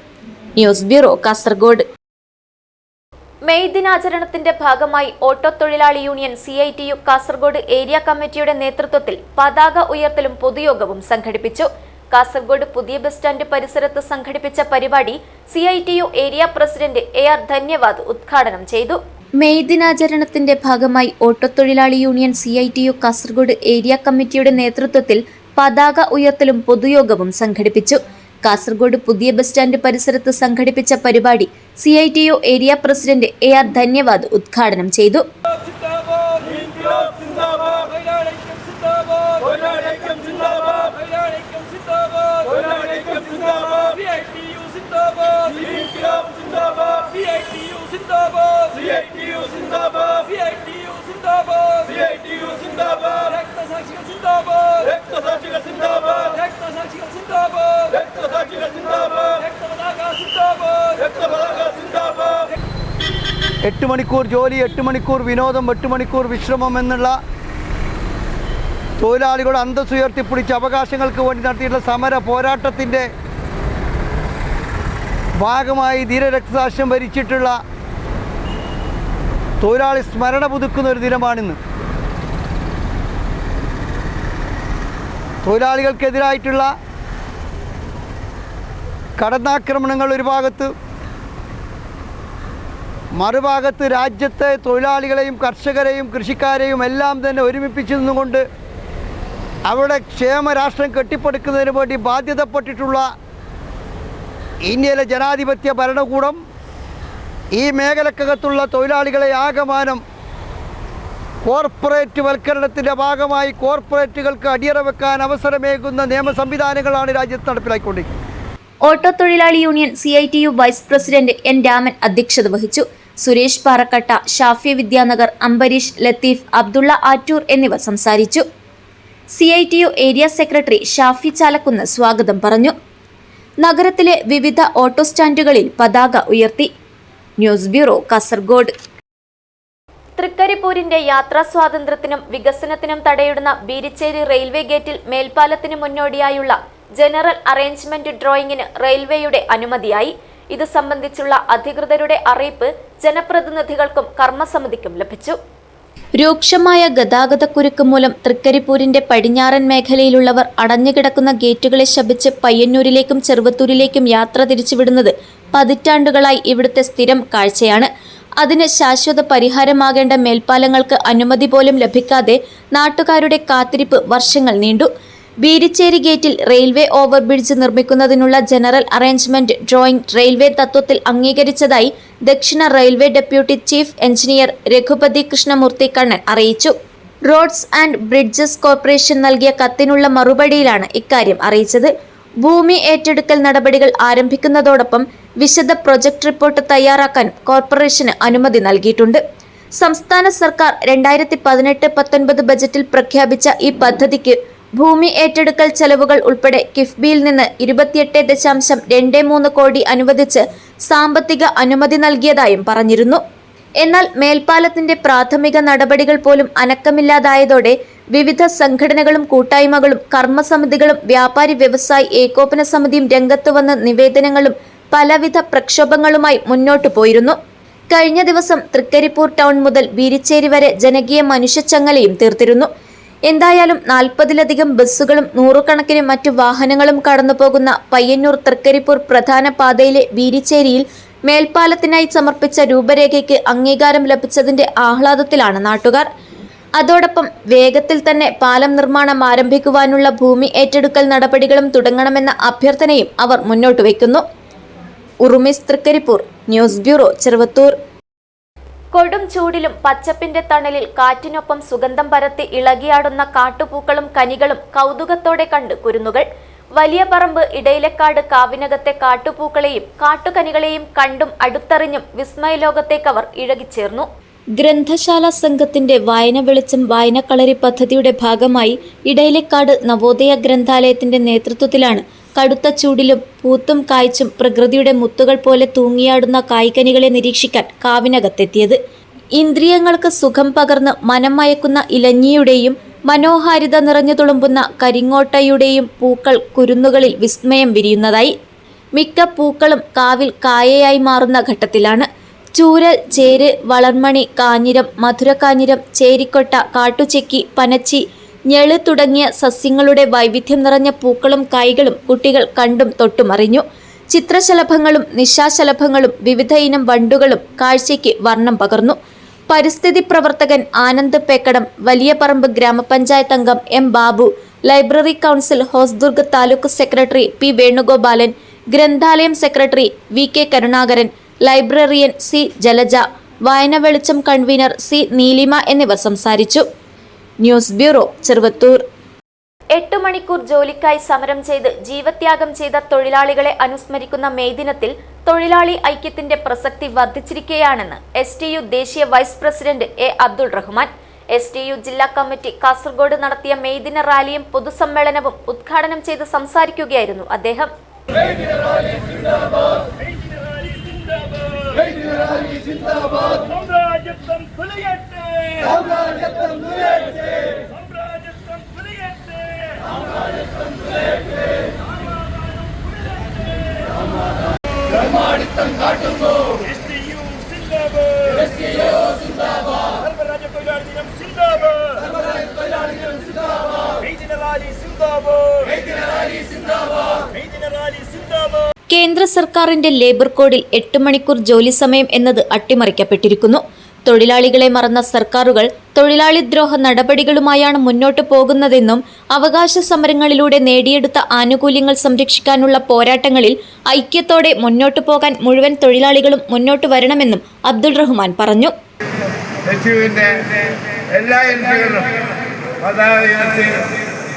News bureau, Kasaragod. മെയ് ദിനാചരണത്തിന്റെ ഭാഗമായി ഓട്ടോ തൊഴിലാളി യൂണിയൻ CITU കാസർഗോഡ് ഏരിയ കമ്മിറ്റിയുടെ നേതൃത്വത്തിൽ പതാക ഉയർത്തലും പൊതുയോഗവും സംഘടിപ്പിച്ചു. കാസർഗോഡ് പുതിയ ബസ് സ്റ്റാൻഡ് പരിസരത്ത് സംഘടിപ്പിച്ച പരിപാടി CITU ഏരിയ പ്രസിഡന്റ് AR ധന്യവാദ് ഉദ്ഘാടനം ചെയ്തു. മെയ് ദിനാചരണത്തിന്റെ ഭാഗമായി ഓട്ടോ തൊഴിലാളി യൂണിയൻ CITU കാസർഗോഡ് ഏരിയ കമ്മിറ്റിയുടെ നേതൃത്വത്തിൽ പതാക ഉയർത്തലും പൊതുയോഗവും സംഘടിപ്പിച്ചു. കാസർഗോഡ് പുതിയ ബസ് സ്റ്റാൻഡ് പരിസരത്ത് സംഘടിപ്പിച്ച പരിപാടി CITU ഏരിയ പ്രസിഡന്റ് AR ധന്യവാദ് ഉദ്ഘാടനം ചെയ്തു. എട്ട് മണിക്കൂർ ജോലി, 8 മണിക്കൂർ വിനോദം, 8 മണിക്കൂർ വിശ്രമം എന്നുള്ള തൊഴിലാളികളുടെ അന്തസ്സുയർത്തിപ്പിടിച്ച അവകാശങ്ങൾക്ക് വേണ്ടി നടത്തിയിട്ടുള്ള സമര പോരാട്ടത്തിൻ്റെ ഭാഗമായി ധീരരക്തസാക്ഷ്യം വരിച്ചിട്ടുള്ള തൊഴിലാളി സ്മരണ പുതുക്കുന്ന ഒരു ദിനമാണിന്ന്. തൊഴിലാളികൾക്കെതിരായിട്ടുള്ള കടന്നാക്രമണങ്ങൾ ഒരു ഭാഗത്ത്, മറുഭാഗത്ത് രാജ്യത്തെ തൊഴിലാളികളെയും കർഷകരെയും കൃഷിക്കാരെയും എല്ലാം തന്നെ ഒരുമിപ്പിച്ചു നിന്നുകൊണ്ട് അവിടെ ക്ഷേമരാഷ്ട്രം കെട്ടിപ്പടുക്കുന്നതിന് വേണ്ടി ബാധ്യതപ്പെട്ടിട്ടുള്ള ഇന്ത്യയിലെ ജനാധിപത്യ ഭരണകൂടം ഈ മേഖലക്കകത്തുള്ള തൊഴിലാളികളെ ആകമാനം കോർപ്പറേറ്റ് വൽക്കരണത്തിൻ്റെ ഭാഗമായി കോർപ്പറേറ്റുകൾക്ക് അടിയറ വെക്കാൻ അവസരമേകുന്ന നിയമ സംവിധാനങ്ങളാണ് രാജ്യത്ത് നടപ്പിലാക്കിക്കൊണ്ടിരിക്കുന്നത്. ഓട്ടോ തൊഴിലാളി union CITU vice president N Raman അധ്യക്ഷത വഹിച്ചു. സുരേഷ് പാറക്കട്ട, ഷാഫി വിദ്യാനഗർ, അംബരീഷ്, ലത്തീഫ്, അബ്ദുള്ള ആറ്റൂർ എന്നിവർ സംസാരിച്ചു. CITU area secretary Shafi Chalakunnu സ്വാഗതം പറഞ്ഞു. നഗരത്തിലെ വിവിധ ഓട്ടോ സ്റ്റാൻഡുകളിൽ പതാക ഉയർത്തി. News bureau, Kasaragod. തൃക്കരിപ്പൂരിന്റെ യാത്രാ സ്വാതന്ത്ര്യത്തിനും വികസനത്തിനും തടയിടുന്ന ബീരിച്ചേരി റെയിൽവേ ഗേറ്റിൽ മേൽപ്പാലത്തിന് മുന്നോടിയായുള്ള ജനറൽ അറേഞ്ച്മെന്റ് ഡ്രോയിങ്ങിന് റെയിൽവേയുടെ അനുമതിയായി. ഇത് സംബന്ധിച്ചുള്ള അധികൃതരുടെ അറിയിപ്പ് ജനപ്രതിനിധികൾക്കും കർമ്മസമിതിക്കും ലഭിച്ചു. രൂക്ഷമായ ഗതാഗതക്കുരുക്ക് മൂലം തൃക്കരിപ്പൂരിന്റെ പടിഞ്ഞാറൻ മേഖലയിലുള്ളവർ അടഞ്ഞുകിടക്കുന്ന ഗേറ്റുകളെ ശപിച്ച് പയ്യന്നൂരിലേക്കും ചെറുവത്തൂരിലേക്കും യാത്ര തിരിച്ചുവിടുന്നത് പതിറ്റാണ്ടുകളായി ഇവിടുത്തെ സ്ഥിരം കാഴ്ചയാണ്. അതിന് ശാശ്വത പരിഹാരമാകേണ്ട മേൽപ്പാലങ്ങൾക്ക് അനുമതി പോലും ലഭിക്കാതെ നാട്ടുകാരുടെ കാത്തിരിപ്പ് വർഷങ്ങൾ നീണ്ടു. ബീരിച്ചേരി ഗേറ്റിൽ റെയിൽവേ ഓവർബ്രിഡ്ജ് നിർമ്മിക്കുന്നതിനുള്ള ജനറൽ അറേഞ്ച്മെന്റ് ഡ്രോയിംഗ് റെയിൽവേ തത്വത്തിൽ അംഗീകരിച്ചതായി ദക്ഷിണ railway deputy chief engineer Raghupathi Krishnamoorthy Kannan അറിയിച്ചു. റോഡ്സ് ആൻഡ് ബ്രിഡ്ജസ് കോർപ്പറേഷൻ നൽകിയ കത്തിനുള്ള മറുപടിയിലാണ് ഇക്കാര്യം അറിയിച്ചത്. ഭൂമി ഏറ്റെടുക്കൽ നടപടികൾ ആരംഭിക്കുന്നതോടൊപ്പം വിശദ പ്രൊജക്ട് റിപ്പോർട്ട് തയ്യാറാക്കാൻ കോർപ്പറേഷന് അനുമതി നൽകിയിട്ടുണ്ട്. സംസ്ഥാന സർക്കാർ 2018-19 ബജറ്റിൽ പ്രഖ്യാപിച്ച ഈ പദ്ധതിക്ക് ഭൂമി ഏറ്റെടുക്കൽ ചെലവുകൾ ഉൾപ്പെടെ കിഫ്ബിയിൽ നിന്ന് 28.23 കോടി അനുവദിച്ച് സാമ്പത്തിക അനുമതി നൽകിയതായും പറഞ്ഞിരുന്നു. എന്നാൽ മേൽപ്പാലത്തിന്റെ പ്രാഥമിക നടപടികൾ പോലും അനക്കമില്ലാതായതോടെ വിവിധ സംഘടനകളും കൂട്ടായ്മകളും കർമ്മസമിതികളും വ്യാപാരി വ്യവസായി ഏകോപന സമിതിയും രംഗത്ത് വന്ന് നിവേദനങ്ങളും പലവിധ പ്രക്ഷോഭങ്ങളുമായി മുന്നോട്ടു പോയിരുന്നു. കഴിഞ്ഞ ദിവസം തൃക്കരിപ്പൂർ ടൗൺ മുതൽ ബീരിച്ചേരി വരെ ജനകീയ മനുഷ്യച്ചങ്ങലയും തീർത്തിരുന്നു. എന്തായാലും 40-ലധികം ബസ്സുകളും 100-കണക്കിന് മറ്റു വാഹനങ്ങളും കടന്നുപോകുന്ന പയ്യന്നൂർ തൃക്കരിപ്പൂർ പ്രധാന പാതയിലെ ബീരിച്ചേരിയിൽ മേൽപ്പാലത്തിനായി സമർപ്പിച്ച രൂപരേഖയ്ക്ക് അംഗീകാരം ലഭിച്ചതിന്റെ ആഹ്ലാദത്തിലാണ് നാട്ടുകാർ. അതോടൊപ്പം വേഗത്തിൽ തന്നെ പാലം നിർമ്മാണം ആരംഭിക്കുവാനുള്ള ഭൂമി ഏറ്റെടുക്കൽ നടപടികളും തുടങ്ങണമെന്ന അഭ്യർത്ഥനയും അവർ മുന്നോട്ട് വയ്ക്കുന്നു. ഉറുമിസ്, തൃക്കരിപ്പൂർ. News bureau, Cheruvathur. കൊടും ചൂടിലും പച്ചപ്പിന്റെ തണലിൽ കാറ്റിനൊപ്പം സുഗന്ധം പരത്തി ഇളകിയാടുന്ന കാട്ടുപൂക്കളും കനികളും കൗതുകത്തോടെ കണ്ട് കുരുന്നുകൾ. വലിയ പറമ്പ് ഇടയിലക്കാട് കാവിനകത്തെ കാട്ടുപൂക്കളെയും കാട്ടുകനികളെയും കണ്ടും അടുത്തറിഞ്ഞും വിസ്മയലോകത്തേക്കവർ ഇഴകിച്ചേർന്നു. ഗ്രന്ഥശാല സംഘത്തിന്റെ വായന വെളിച്ചം വായനക്കളരി പദ്ധതിയുടെ ഭാഗമായി ഇടയിലക്കാട് നവോദയ ഗ്രന്ഥാലയത്തിന്റെ നേതൃത്വത്തിലാണ് കടുത്ത ചൂടിലും പൂത്തും കായ്ച്ചും പ്രകൃതിയുടെ മുത്തുകൾ പോലെ തൂങ്ങിയാടുന്ന കായ്കനികളെ നിരീക്ഷിക്കാൻ കാവിനകത്തെത്തിയത്. ഇന്ദ്രിയങ്ങൾക്ക് സുഖം പകർന്ന് മനം മയക്കുന്ന ഇലഞ്ഞിയുടെയും മനോഹാരിത നിറഞ്ഞു തുളുമ്പുന്ന കരിങ്ങോട്ടയുടെയും പൂക്കൾ കുരുന്നുകളിൽ വിസ്മയം വിരിയുന്നതായി. മിക്ക പൂക്കളും കാവിൽ കായയായി മാറുന്ന ഘട്ടത്തിലാണ്. ചൂരൽ, ചേര്, വളർമണി, കാഞ്ഞിരം, മധുരക്കാഞ്ഞിരം, ചേരിക്കൊട്ട, കാട്ടുചെക്കി, പനച്ചി, ഞെള് തുടങ്ങിയ സസ്യങ്ങളുടെ വൈവിധ്യം നിറഞ്ഞ പൂക്കളും കായ്കളും കുട്ടികൾ കണ്ടും തൊട്ടുമറിഞ്ഞു. ചിത്രശലഭങ്ങളും നിശാശലഭങ്ങളും വിവിധ ഇനം വണ്ടുകളും കാഴ്ചയ്ക്ക് വർണ്ണം പകർന്നു. പരിസ്ഥിതി പ്രവർത്തകൻ ആനന്ദ് പേക്കടം, വലിയ പറമ്പ് ഗ്രാമപഞ്ചായത്ത് അംഗം M. Babu, library council Hosdurg taluk secretary P. Venugopalan, ഗ്രന്ഥാലയം secretary VK Karunakaran, librarian C. Jalaja, വായന വെളിച്ചം കൺവീനർ C. നീലിമ എന്നിവർ സംസാരിച്ചു. News bureau, Cheruvathur. 8 മണിക്കൂർ ജോലിക്കായി സമരം ചെയ്ത് ജീവത്യാഗം ചെയ്ത തൊഴിലാളികളെ അനുസ്മരിക്കുന്ന മെയ് ദിനത്തിൽ തൊഴിലാളി ഐക്യത്തിന്റെ പ്രസക്തി വർദ്ധിച്ചിരിക്കുകയാണെന്ന് STU ദേശീയ vice president A. Abdul Rahman. STU ജില്ലാ കമ്മിറ്റി കാസർഗോഡ് നടത്തിയ മെയ് ദിന റാലിയും പൊതുസമ്മേളനവും ഉദ്ഘാടനം ചെയ്ത് സംസാരിക്കുകയായിരുന്നു അദ്ദേഹം. കേന്ദ്ര സർക്കാരിന്റെ ലേബർ കോഡിൽ 8 മണിക്കൂർ ജോലി സമയം എന്നത് അട്ടിമറിക്കപ്പെട്ടിരിക്കുന്നു. തൊഴിലാളികളെ മറന്ന സർക്കാരുകൾ തൊഴിലാളി ദ്രോഹ നടപടികളുമായാണ് മുന്നോട്ടു പോകുന്നതെന്നും അവകാശ സമരങ്ങളിലൂടെ നേടിയെടുത്ത ആനുകൂല്യങ്ങൾ സംരക്ഷിക്കാനുള്ള പോരാട്ടങ്ങളിൽ ഐക്യത്തോടെ മുന്നോട്ടു പോകാൻ മുഴുവൻ തൊഴിലാളികളും മുന്നോട്ടു വരണമെന്നും അബ്ദുൾ റഹ്മാൻ പറഞ്ഞു. എല്ലാ എൻട്രികളും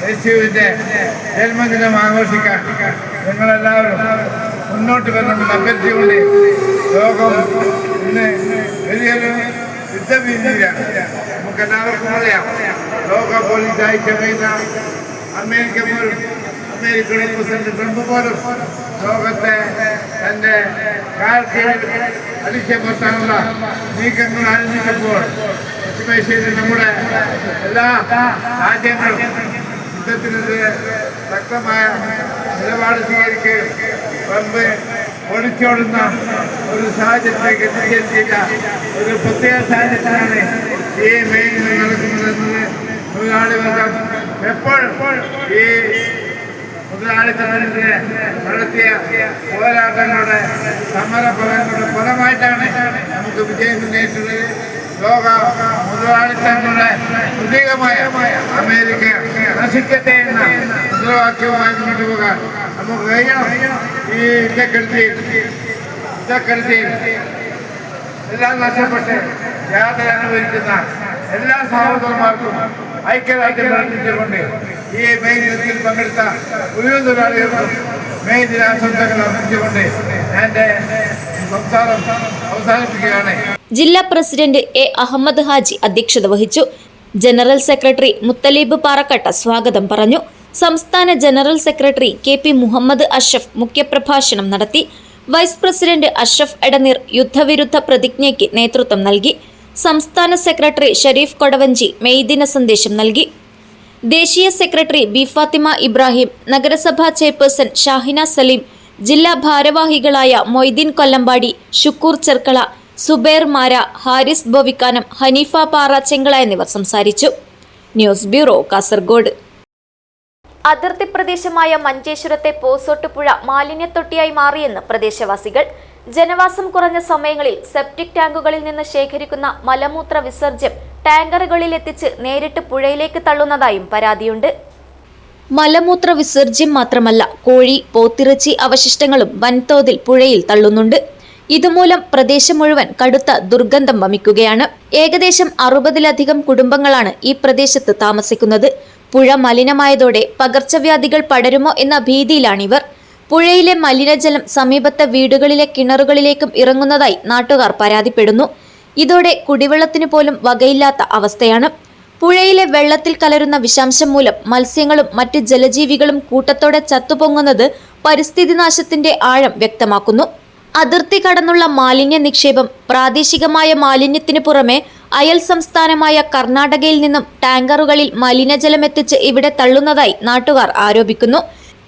യേശുവിന്റെ ജന്മദിനം ആഘോഷിക്കാൻ നിങ്ങളെല്ലാവരും മുന്നോട്ട് വരണമെന്ന് അഭ്യർത്ഥിച്ചുകൊണ്ട് ലോകം ഇന്ന് വലിയൊരു യുദ്ധഭീതിയിലാണ്. നമുക്കെല്ലാവർക്കും അറിയാം, ലോക പോലീസ് അയക്കുന്ന അമേരിക്കൻ പ്രസിഡന്റ് ട്രംപ് പോലും ലോകത്തെ തന്റെ കാൽക്കീഴിൽ അടിച്ചമർത്താനുള്ള നീക്കങ്ങൾ ആരംഭിച്ചപ്പോൾ പശ്ചിമേഷ്യയിൽ നമ്മുടെ എല്ലാ രാജ്യങ്ങളും യുദ്ധത്തിനെതിരെ ശക്തമായ നിലപാട് സ്വീകരിക്കുകയും ട്രംപ് ഒളിച്ചോടുന്ന ഒരു സാഹചര്യത്തിലേക്ക് എത്തിച്ചേർത്തില്ല. ഒരു പ്രത്യേക സാഹചര്യത്തിലാണ് ഈ മെയിൽ നടക്കുന്നതെന്നത് തൊഴിലാളി വർഗം എപ്പോൾ ഈ മുതലാളിത്തത്തിനെതിരെ നടത്തിയ പോരാട്ടങ്ങളുടെ സമരഫലങ്ങളുടെ ഫലമായിട്ടാണ് നമുക്ക് വിജയം നേരിട്ടുള്ളത്. ലോക മുതലാളിത്തങ്ങളുടെ പ്രതീകമായ അമേരിക്ക നശിക്കട്ടെ എന്ന മുദ്രാവാക്യവുമായി മുന്നോട്ട് പോകാൻ നമുക്ക് കഴിയണം. ഈ യുദ്ധക്കരുതിയിൽ എല്ലാം നഷ്ടപ്പെട്ട് യാത്ര അനുഭവിക്കുന്ന എല്ലാ സഹോദരന്മാർക്കും ഐക്യദാർഢ്യം പ്രകടിപ്പിച്ചുകൊണ്ട് ഈ മെയ് ദിനത്തിൽ പങ്കെടുത്ത മുഴുവൻ തൊഴിലാളികൾക്കും മെയ് ദിനാശംസകൾ അർപ്പിച്ചുകൊണ്ട് എന്റെ സംസാരം അവസാനിപ്പിക്കുകയാണ്. ജില്ലാ പ്രസിഡന്റ് എ അഹമ്മദ് ഹാജി അധ്യക്ഷത വഹിച്ചു. ജനറൽ സെക്രട്ടറി മുത്തലീബ് പാറക്കട്ട സ്വാഗതം പറഞ്ഞു. സംസ്ഥാന general secretary K P. Muhammad Ashraf മുഖ്യപ്രഭാഷണം നടത്തി. വൈസ് പ്രസിഡന്റ് അഷ്റഫ് എടനീർ യുദ്ധവിരുദ്ധ പ്രതിജ്ഞയ്ക്ക് നേതൃത്വം നൽകി. സംസ്ഥാന സെക്രട്ടറി ഷരീഫ് കൊടവഞ്ചി മെയ് ദിന സന്ദേശം നൽകി. ദേശീയ സെക്രട്ടറി ബി ഫാത്തിമ ഇബ്രാഹിം, നഗരസഭാ ചെയർപേഴ്സൺ ഷാഹിന സലീം, ജില്ലാ ഭാരവാഹികളായ മൊയ്തീൻ കൊല്ലമ്പാടി, ഷുക്കൂർ ചെർക്കള, സുബൈർ മാര, ഹാരിസ് ബോവിക്കാനം, ഹനീഫ പാറ ചെങ്കള എന്നിവർ സംസാരിച്ചു. News bureau, Kasaragod. അതിർത്തി പ്രദേശമായ മഞ്ചേശ്വരത്തെ പോസോട്ടുപുഴ മാലിന്യത്തൊട്ടിയായി മാറിയെന്ന് പ്രദേശവാസികൾ. ജനവാസം കുറഞ്ഞ സമയങ്ങളിൽ സെപ്റ്റിക് ടാങ്കുകളിൽ നിന്ന് ശേഖരിക്കുന്ന മലമൂത്ര വിസർജ്യം ടാങ്കറുകളിൽ എത്തിച്ച് നേരിട്ട് പുഴയിലേക്ക് തള്ളുന്നതായും പരാതിയുണ്ട്. മലമൂത്ര വിസർജ്യം മാത്രമല്ല, കോഴി, പോത്തിറച്ചി അവശിഷ്ടങ്ങളും വൻതോതിൽ പുഴയിൽ തള്ളുന്നുണ്ട്. ഇതുമൂലം പ്രദേശം മുഴുവൻ കടുത്ത ദുർഗന്ധം വമിക്കുകയാണ്. ഏകദേശം 60-ലധികം കുടുംബങ്ങളാണ് ഈ പ്രദേശത്ത് താമസിക്കുന്നത്. പുഴ മലിനമായതോടെ പകർച്ചവ്യാധികൾ പടരുമോ എന്ന ഭീതിയിലാണിവർ. പുഴയിലെ മലിനജലം സമീപത്തെ വീടുകളിലെ കിണറുകളിലേക്കും ഇറങ്ങുന്നതായി നാട്ടുകാർ പരാതിപ്പെടുന്നു. ഇതോടെ കുടിവെള്ളത്തിന് പോലും വകയില്ലാത്ത അവസ്ഥയാണ്. പുഴയിലെ വെള്ളത്തിൽ കലരുന്ന വിഷാംശം മൂലം മത്സ്യങ്ങളും മറ്റ് ജലജീവികളും കൂട്ടത്തോടെ ചത്തുപൊങ്ങുന്നത് പരിസ്ഥിതി നാശത്തിന്റെ ആഴം വ്യക്തമാക്കുന്നു. അതിർത്തി കടന്നുള്ള മാലിന്യ നിക്ഷേപം പ്രാദേശികമായ മാലിന്യത്തിന് പുറമെ അയൽ സംസ്ഥാനമായ കർണാടകയിൽ നിന്നും ടാങ്കറുകളിൽ മലിനജലമെത്തിച്ച് ഇവിടെ തള്ളുന്നതായി നാട്ടുകാർ ആരോപിക്കുന്നു.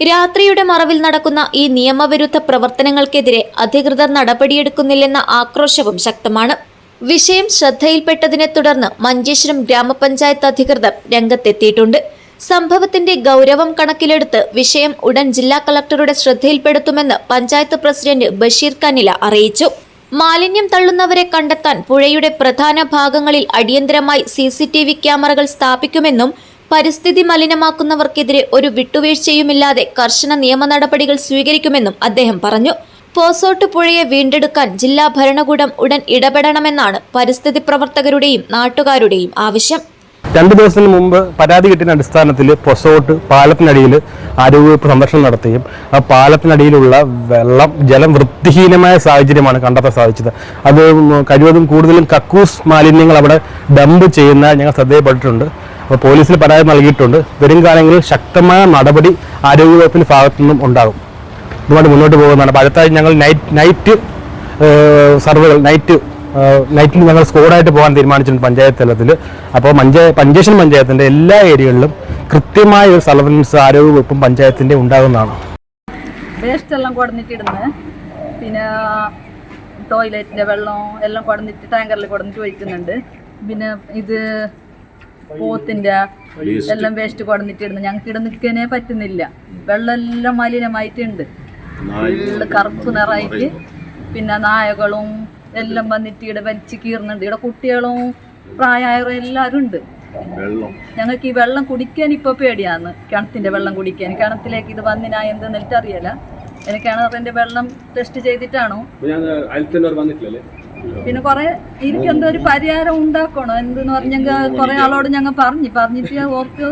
രാത്രിയുടെ മറവിൽ നടക്കുന്ന ഈ നിയമവിരുദ്ധ പ്രവർത്തനങ്ങൾക്കെതിരെ അധികൃതർ നടപടിയെടുക്കുന്നില്ലെന്ന ആക്രോശവും ശക്തമാണ്. വിഷയം ശ്രദ്ധയിൽപ്പെട്ടതിനെ തുടർന്ന് മഞ്ചേശ്വരം ഗ്രാമപഞ്ചായത്ത് അധികൃതർ രംഗത്തെത്തിയിട്ടുണ്ട്. സംഭവത്തിന്റെ ഗൗരവം കണക്കിലെടുത്ത് വിഷയം ഉടൻ ജില്ലാ കളക്ടറുടെ ശ്രദ്ധയിൽപ്പെടുത്തുമെന്ന് പഞ്ചായത്ത് പ്രസിഡന്റ് ബഷീർ കനില അറിയിച്ചു. മാലിന്യം തള്ളുന്നവരെ കണ്ടെത്താൻ പുഴയുടെ പ്രധാന ഭാഗങ്ങളിൽ അടിയന്തരമായി CCTV ക്യാമറകൾ സ്ഥാപിക്കുമെന്നും പരിസ്ഥിതി മലിനമാക്കുന്നവർക്കെതിരെ ഒരു വിട്ടുവീഴ്ചയുമില്ലാതെ കർശന നിയമ നടപടികൾ സ്വീകരിക്കുമെന്നും അദ്ദേഹം പറഞ്ഞു. പോസോട്ട് പുഴയെ വീണ്ടെടുക്കാൻ ജില്ലാ ഭരണകൂടം ഉടൻ ഇടപെടണമെന്നാണ് പരിസ്ഥിതി പ്രവർത്തകരുടെയും നാട്ടുകാരുടെയും ആവശ്യം. 2 ദിവസത്തിന് മുമ്പ് പരാതി കിട്ടിയ അടിസ്ഥാനത്തിൽ പൊസോട്ട് പാലത്തിനടിയിൽ ആരോഗ്യവകുപ്പ് സന്ദർശനം നടത്തുകയും ആ പാലത്തിനടിയിലുള്ള ജലം വൃത്തിഹീനമായ സാഹചര്യമാണ് കണ്ടെത്താൻ സാധിച്ചത്. അത് കഴിവതും കൂടുതലും കക്കൂസ് മാലിന്യങ്ങൾ അവിടെ ഡംപ് ചെയ്യുന്ന ഞങ്ങൾ ശ്രദ്ധയിൽപ്പെട്ടിട്ടുണ്ട്. അപ്പോൾ പോലീസിൽ പരാതി നൽകിയിട്ടുണ്ട്. വരും കാലങ്ങളിൽ ശക്തമായ നടപടി ആരോഗ്യവകുപ്പിന്റെ ഭാഗത്തു നിന്നും ഉണ്ടാകും. ഇതുകൊണ്ട് മുന്നോട്ട് പോകുന്നതാണ്. അപ്പോൾ അടുത്ത ഞങ്ങൾ നൈറ്റ് സർവേകൾ നൈറ്റിൽ ഞങ്ങൾ സ്കോഡായിട്ട് പോകാൻ തീരുമാനിച്ചിട്ടുണ്ട് പഞ്ചായത്ത് തലത്തിൽ. അപ്പോൾ മഞ്ചേശ്വരം പഞ്ചായത്തിൻ്റെ എല്ലാ ഏരിയകളിലും കൃത്യമായ ഒരു സർവലൻസ് ആരോഗ്യവകുപ്പും പഞ്ചായത്തിൻ്റെ ഉണ്ടാകുന്നതാണ്. വേസ്റ്റ് എല്ലാം കൊടുന്നിട്ടിടുന്നത്, പിന്നെ ടോയ്ലറ്റിൻ്റെ വെള്ളം എല്ലാം കൊടുന്നിട്ട് ടാങ്കറിൽ കൊടുന്നിട്ട് ഒഴിക്കുന്നുണ്ട്. പിന്നെ ഇത് പോത്തിൻ്റെ എല്ലാം വേസ്റ്റ് കൊടുന്നിട്ടിടുന്നത്. ഞങ്ങൾക്ക് ഇവിടെ നിൽക്കാനേ പറ്റുന്നില്ല. വെള്ളം എല്ലാം മലിനമായിട്ടുണ്ട്, ഫുള്ള് കറുപ്പ് നിറമായിട്ട്. പിന്നെ നായകളും എല്ലാം വന്നിട്ട് ഇവിടെ വലിച്ച് കീറുന്നുണ്ട്. ഇവിടെ കുട്ടികളും പ്രായമായവരും എല്ലാവരും ഉണ്ട്. ഞങ്ങൾക്ക് ഈ വെള്ളം കുടിക്കാൻ ഇപ്പോൾ പേടിയാന്ന്. കിണറ്റിൻ്റെ വെള്ളം കുടിക്കാൻ കിണറ്റിലേക്ക് ഇത് വന്നിനാ എന്തെന്ന് എനിക്കറിയില്ല. എനിക്ക് കിണറിൻ്റെ വെള്ളം ടെസ്റ്റ് ചെയ്തിട്ടാണോ പിന്നെ കുറെ എനിക്കെന്തോ ഒരു പരിഹാരം ഉണ്ടാക്കണോ എന്തെന്ന് പറഞ്ഞെങ്കിൽ കുറെ ആളോട് ഞങ്ങൾ പറഞ്ഞിട്ട് ഓർക്ക്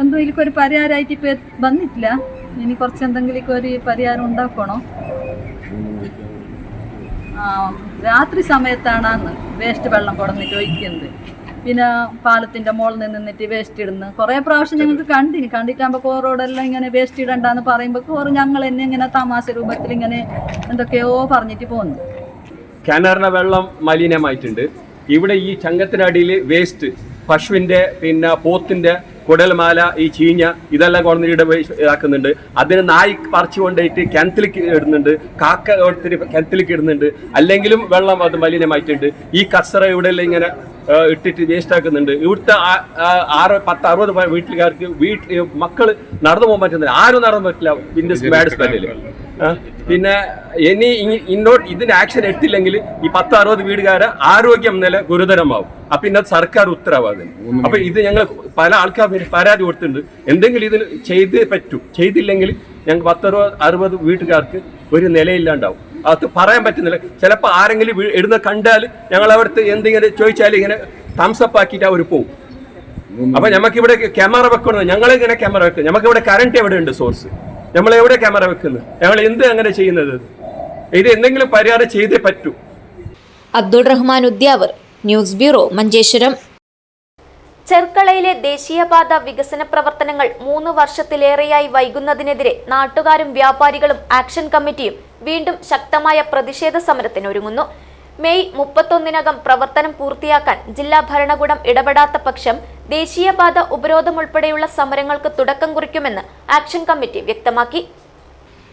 എന്തോ എനിക്കൊരു പരിഹാരമായിട്ട് ഇപ്പൊ വന്നിട്ടില്ല. ഇനി കുറച്ച് എന്തെങ്കിലും ഒരു പരിഹാരം ഉണ്ടാക്കണോ. രാത്രി സമയത്താണ് വേസ്റ്റ് വെള്ളം കൊടുന്നിട്ട് ഒഴിക്കുന്നത്. പിന്നെ പാലത്തിന്റെ മുകളിൽ നിന്നിട്ട് വേസ്റ്റ് ഇടുന്നു. കുറെ പ്രാവശ്യം ഞങ്ങൾക്ക് കണ്ടിട്ടാകുമ്പോൾ കോറോടെല്ലാം ഇങ്ങനെ വേസ്റ്റ് ഇടണ്ടെന്ന് പറയുമ്പോൾ കോറ് ഞങ്ങൾ എന്നെ ഇങ്ങനെ തമാശ രൂപത്തിൽ ഇങ്ങനെ എന്തൊക്കെയോ പറഞ്ഞിട്ട് പോകുന്നു. കിണറിന്റെ വെള്ളം മലിനമായിട്ടുണ്ട്. ഇവിടെ ഈ ചങ്കത്തിനടിയിൽ വേസ്റ്റ് പശുവിന്റെ പിന്നെ പോത്തിന്റെ കുടൽമാല ഈ ചീഞ്ഞ ഇതെല്ലാം കൊണ്ടിട്ട് ഇതാക്കുന്നുണ്ട്. അതിന് നായി പറിച്ചു കൊണ്ടുപോയിട്ട് കിണറ്റിലേക്ക് ഇടുന്നുണ്ട്. കാക്ക എടുത്തിട്ട് കിണറ്റിലേക്ക് ഇടുന്നുണ്ട്. അല്ലെങ്കിലും വെള്ളം അത് മലിനമായിട്ടുണ്ട്. ഈ കസറ ഇവിടെ എല്ലാം ഇങ്ങനെ ഇട്ടിട്ട് വേസ്റ്റ് ആക്കുന്നുണ്ട്. ഇവിടുത്തെ 60 വീട്ടുകാർക്ക് മക്കൾ നടന്നു പോകാൻ പറ്റുന്നില്ല. ആരും നടന്നു പറ്റില്ല ഇതിന്റെ ബാഡ് സ്മെല്ലിൽ. പിന്നെ ഇനി ഇതിന് ആക്ഷൻ എടുത്തില്ലെങ്കിൽ ഈ 10-60 വീടുകാരെ ആരോഗ്യം നില ഗുരുതരമാവും. അപ്പൊ ഇന്നത് സർക്കാർ ഉത്തരവാദിത്തം. അപ്പൊ ഇത് ഞങ്ങൾ പല ആൾക്കാർ പരാതി കൊടുത്തിട്ടുണ്ട്. എന്തെങ്കിലും ഇതിന് ചെയ്തേ പറ്റൂ. ചെയ്തില്ലെങ്കിൽ ഞങ്ങൾ 10-60 വീട്ടുകാർക്ക് ഒരു നിലയില്ലാണ്ടാവും. അത് പറയാൻ പറ്റുന്നില്ല. ചിലപ്പോൾ ആരെങ്കിലും ഇടുന്ന കണ്ടാൽ ഞങ്ങൾ അവിടുത്തെ എന്തെങ്കിലും ചോദിച്ചാൽ ഇങ്ങനെ തംസപ്പ് ആക്കിയിട്ട് അവർ പോകും. അപ്പൊ നമുക്കിവിടെ ക്യാമറ വെക്കണം. ഞങ്ങളിങ്ങനെ ക്യാമറ വെക്കും. നമുക്കിവിടെ കറണ്ട് എവിടെ ഉണ്ട് സോഴ്സ്? നമ്മൾ എവിടെ ക്യാമറ വെക്കുന്നത്? ഞങ്ങൾ എന്ത് അങ്ങനെ ചെയ്യുന്നത്? ഇത് എന്തെങ്കിലും പരിഹാരം ചെയ്തേ പറ്റൂ. Abdul Rahman Udyavar, news bureau, Manjeshwaram. ചെർക്കളയിലെ ദേശീയപാത വികസന പ്രവർത്തനങ്ങൾ 3 വർഷത്തിലേറെയായി വൈകുന്നതിനെതിരെ നാട്ടുകാരും വ്യാപാരികളും ആക്ഷൻ കമ്മിറ്റിയും വീണ്ടും ശക്തമായ പ്രതിഷേധ സമരത്തിനൊരുങ്ങുന്നു. മെയ് 31-നകം പ്രവർത്തനം പൂർത്തിയാക്കാൻ ജില്ലാ ഭരണകൂടം ഇടപെടാത്ത പക്ഷം ദേശീയപാത ഉപരോധം ഉൾപ്പെടെയുള്ള സമരങ്ങൾക്ക് തുടക്കം കുറിക്കുമെന്ന് ആക്ഷൻ കമ്മിറ്റി വ്യക്തമാക്കി.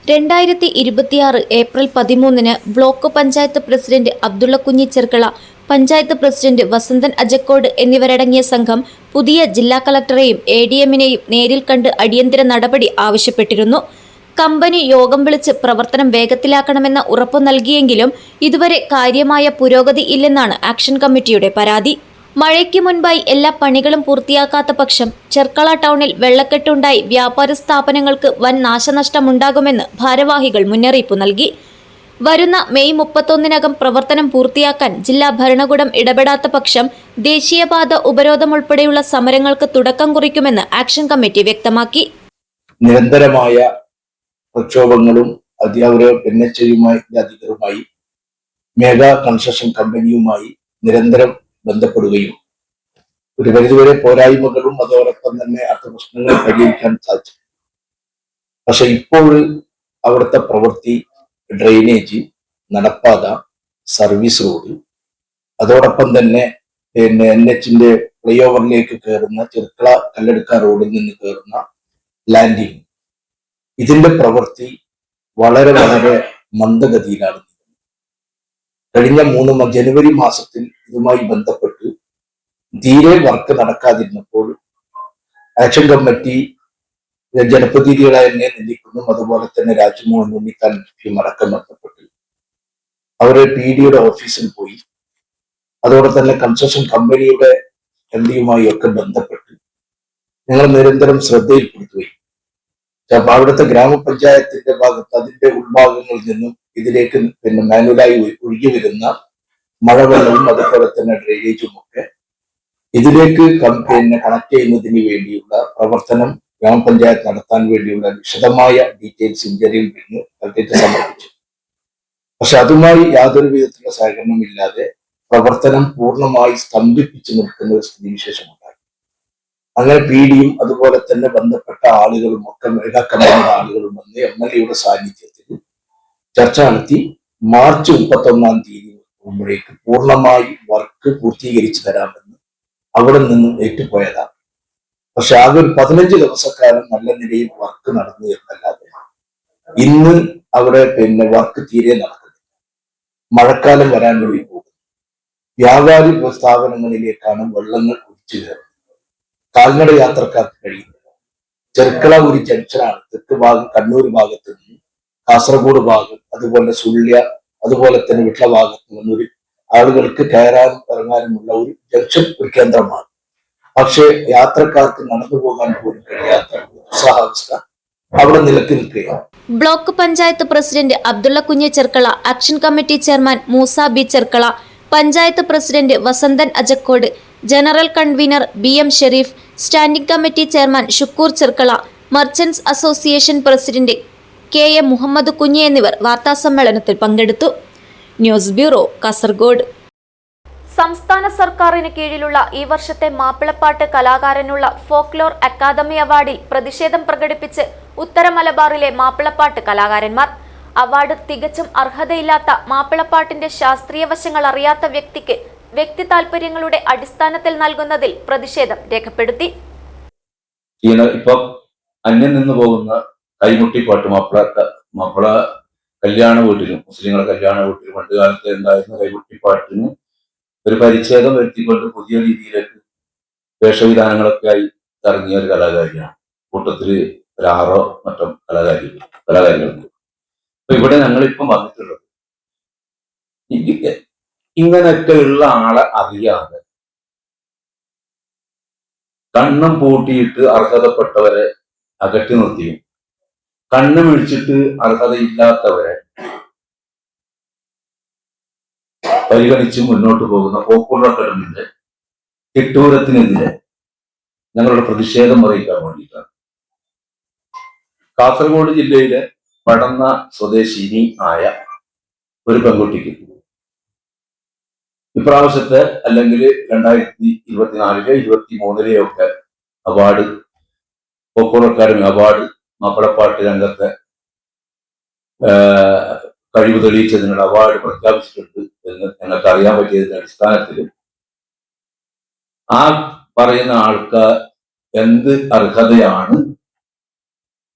2026 ഏപ്രിൽ 13-ന് block panchayat president Abdullakunhi Cherkala, panchayat president Vasanthan Ajakkode എന്നിവരടങ്ങിയ സംഘം പുതിയ ജില്ലാ കളക്ടറെയും ADM-നെയും നേരിൽ കണ്ട് അടിയന്തര നടപടി ആവശ്യപ്പെട്ടിരുന്നു. കമ്പനി യോഗം വിളിച്ച് പ്രവർത്തനം വേഗത്തിലാക്കണമെന്ന ഉറപ്പു നൽകിയെങ്കിലും ഇതുവരെ കാര്യമായ പുരോഗതി ഇല്ലെന്നാണ് ആക്ഷൻ കമ്മിറ്റിയുടെ പരാതി. മഴയ്ക്ക് മുൻപായി എല്ലാ പണികളും പൂർത്തിയാക്കാത്ത പക്ഷം ചെർക്കള ടൗണിൽ വെള്ളക്കെട്ടുണ്ടായി വ്യാപാര സ്ഥാപനങ്ങൾക്ക് വൻ നാശനഷ്ടമുണ്ടാകുമെന്ന് ഭാരവാഹികൾ മുന്നറിയിപ്പ് നൽകി. വരുന്ന മെയ് 31-നകം പ്രവർത്തനം പൂർത്തിയാക്കാൻ ജില്ലാ ഭരണകൂടം ഇടപെടാത്ത പക്ഷം ദേശീയപാത ഉപരോധം ഉൾപ്പെടെയുള്ള സമരങ്ങൾക്ക് തുടക്കം കുറിക്കുമെന്ന് ആക്ഷൻ കമ്മിറ്റി വ്യക്തമാക്കി. നിരന്തരമായ പ്രക്ഷോഭങ്ങളും NHAയുമായി അധികൃതരുമായി മെഗാ കൺസ്ട്രക്ഷൻ കമ്പനിയുമായി നിരന്തരം ബന്ധപ്പെടുകയും ഒരു പരിധിവരെ പോരായ്മകളും അതോടൊപ്പം തന്നെ ആ പ്രശ്നങ്ങൾ പരിഹരിക്കാൻ സാധിച്ചു. പക്ഷെ ഇപ്പോൾ അവിടുത്തെ പ്രവൃത്തി ഡ്രെയിനേജ്, നടപ്പാത, സർവീസ് റോഡ്, അതോടൊപ്പം തന്നെ NHന്റെ ഫ്ലൈ ഓവറിലേക്ക് കയറുന്ന ചെർക്കള കല്ലെടുക്ക റോഡിൽ നിന്ന് കയറുന്ന ലാൻഡിംഗ്, ഇതിന്റെ പ്രവൃത്തി വളരെ വളരെ മന്ദഗതിയിലാണ്. കഴിഞ്ഞ ജനുവരി മാസത്തിൽ ഇതുമായി ബന്ധപ്പെട്ട് തീരെ വർക്ക് നടക്കാതിരുന്നപ്പോൾ ആക്ഷൻ കമ്മിറ്റി ജനപ്രതിനിധികളായ എന്നെ നിന്ദിക്കുന്നു, അതുപോലെ തന്നെ രാജ്മോഹൻ ഉണ്ണിത്താൻ അടക്കം ബന്ധപ്പെട്ട് അവര് PDയുടെ ഓഫീസിൽ പോയി. അതോടെ തന്നെ കൺസ്ട്രക്ഷൻ കമ്പനിയുടെ MDയുമായി ഒക്കെ ബന്ധപ്പെട്ട് ഞങ്ങൾ നിരന്തരം ശ്രദ്ധയിൽപ്പെടുത്തുകയും അപ്പൊ അവിടുത്തെ ഗ്രാമപഞ്ചായത്തിന്റെ ഭാഗത്ത് അതിന്റെ ഉൾഭാഗങ്ങളിൽ നിന്നും ഇതിലേക്ക് മാനുവലായി ഒഴുകി വരുന്ന മഴവെള്ളവും അതുപോലെ തന്നെ ഡ്രെയിനേജും ഒക്കെ ഇതിലേക്ക് കണക്ട് ചെയ്യുന്നതിന് വേണ്ടിയുള്ള പ്രവർത്തനം ഗ്രാമപഞ്ചായത്ത് നടത്താൻ വേണ്ടിയുള്ള വിശദമായ ഡീറ്റെയിൽസ് ഇന്ത്യയിൽ നിന്ന് കലക്ടറേറ്റ് സമർപ്പിച്ചു. പക്ഷെ അതുമായി യാതൊരു വിധത്തിലുള്ള സഹകരണമില്ലാതെ പ്രവർത്തനം പൂർണ്ണമായി സ്തംഭിപ്പിച്ചു നിൽക്കുന്ന ഒരു സ്ഥിതിവിശേഷമുണ്ടായി. അങ്ങനെ PDയും അതുപോലെ തന്നെ ബന്ധപ്പെട്ട ആളുകളും ഒക്കെ മെഗാ കമ്പനിയുടെ ആളുകളും വന്ന് MLAയുടെ സാന്നിധ്യത്തിൽ ചർച്ച നടത്തി മാർച്ച് 31-ാം തീയതി മുമ്പേക്ക് പൂർണ്ണമായി വർക്ക് പൂർത്തീകരിച്ചു തരാമെന്ന് അവിടെ നിന്നും ഏറ്റുപോയതാണ്. പക്ഷെ ആകെ ഒരു 15 ദിവസക്കാലം നല്ല നിലയിൽ വർക്ക് നടന്നു എന്നല്ലാതെ ഇന്ന് അവിടെ വർക്ക് തീരെ നടക്കുന്നില്ല. മഴക്കാലം വരാൻ വേണ്ടി പോകും. വ്യാപാരി സ്ഥാപനങ്ങളിലേക്കാണ് വെള്ളങ്ങൾ ഒഴിച്ചു കയറുന്നത്. കാൽനട യാത്രക്കാർക്ക് കഴിയുന്നില്ല. ചെർക്കള ഒരു ജംഗ്ഷനാണ്. തെക്ക് ഭാഗം കണ്ണൂർ ഭാഗത്ത് നിന്ന് കാസർഗോഡ് ഭാഗം, അതുപോലെ സുള്ളിയ, അതുപോലെ തന്നെ വിട്ല ഭാഗത്ത് നിന്നൊരു ആളുകൾക്ക് കയറാനും ഇറങ്ങാനുമുള്ള ഒരു ജംഗ്ഷൻ, ഒരു കേന്ദ്രമാണ്. പക്ഷേ യാത്രക്കാർക്ക് നടന്നു പോകാൻ പോലും കഴിയാത്ത ഉത്സാഹാവസ്ഥ അവിടെ നിലത്തി നിൽക്കുകയാണ്. Block panchayat president Abdulla Kunhi Cherkala, action committee chairman Moosa B Cherkala, panchayat president Vasanthan Ajakkode, general convener BM Sharif, standing committee chairman Shukoor Cherkala, merchants association president KA Muhammad Kunhi എന്നിവർ വാർത്താസമ്മേളനത്തിൽ പങ്കെടുത്തു. News bureau, Kasaragod. സംസ്ഥാന സർക്കാരിന് കീഴിലുള്ള ഈ വർഷത്തെ മാപ്പിളപ്പാട്ട് കലാകാരനുള്ള ഫോക്ലോർ അക്കാദമി അവാർഡിൽ പ്രതിഷേധം പ്രകടിപ്പിച്ച് ഉത്തര മലബാറിലെ മാപ്പിളപ്പാട്ട് കലാകാരന്മാർ. അവാർഡ് തികച്ചും അർഹതയില്ലാത്ത മാപ്പിളപ്പാട്ടിന്റെ ശാസ്ത്രീയ വശങ്ങൾ അറിയാത്ത വ്യക്തിക്ക് വ്യക്തി താൽപര്യങ്ങളുടെ അടിസ്ഥാനത്തിൽ നൽകുന്നതിൽ പ്രതിഷേധം രേഖപ്പെടുത്തി. ഇപ്പം അന്യം നിന്ന് പോകുന്ന കൈമുട്ടിപ്പാട്ട് മാപ്പിള കല്യാണ വീട്ടിലും മുസ്ലിങ്ങളുടെ കല്യാണ വീട്ടിലും പണ്ട് കാലത്ത് ഉണ്ടായിരുന്ന കൈമുട്ടിപ്പാട്ടിന് ഒരു പരിച്ഛേദം വരുത്തിക്കൊണ്ട് പുതിയ രീതിയിലേക്ക് വേഷവിധാനങ്ങളൊക്കെ ആയി ഇറങ്ങിയ ഒരു കലാകാരിയാണ്. കൂട്ടത്തിൽ ഒരു 6 മറ്റും കലാകാരികളുണ്ട്. അപ്പൊ ഇവിടെ ഞങ്ങളിപ്പം വന്നിട്ടുള്ളത് ഇങ്ങനെയൊക്കെ ഉള്ള ആളെ അറിയാതെ കണ്ണും പൂട്ടിയിട്ട് അർഹതപ്പെട്ടവരെ അകറ്റി നിർത്തിയും കണ്ണു മിഴിച്ചിട്ട് അർഹതയില്ലാത്തവരെ പരിഗണിച്ച് മുന്നോട്ട് പോകുന്ന പോപ്പുലർ അക്കാദമിയുടെ തിട്ടൂരത്തിനെതിരെ ഞങ്ങളുടെ പ്രതിഷേധം അറിയിക്കാൻ വേണ്ടിയിട്ടാണ്. കാസർഗോഡ് ജില്ലയിലെ പടന്ന സ്വദേശിനി ആയ ഒരു പെൺകുട്ടിക്ക് ഇപ്രാവശ്യത്തെ അല്ലെങ്കിൽ 2024 23 ഒക്കെ അവാർഡ്, പോപ്പുലർ അക്കാദമി അവാർഡ് മാപ്പിളപ്പാട്ട് രംഗത്തെ കഴിവ് തെളിയിച്ചതിനുള്ള അവാർഡ് പ്രഖ്യാപിച്ചിട്ടുണ്ട് എന്ന് ഞങ്ങൾക്ക് അറിയാൻ പറ്റിയതിന്റെ അടിസ്ഥാനത്തിൽ ആ പറയുന്ന ആൾക്കാർ എന്ത് അർഹതയാണ്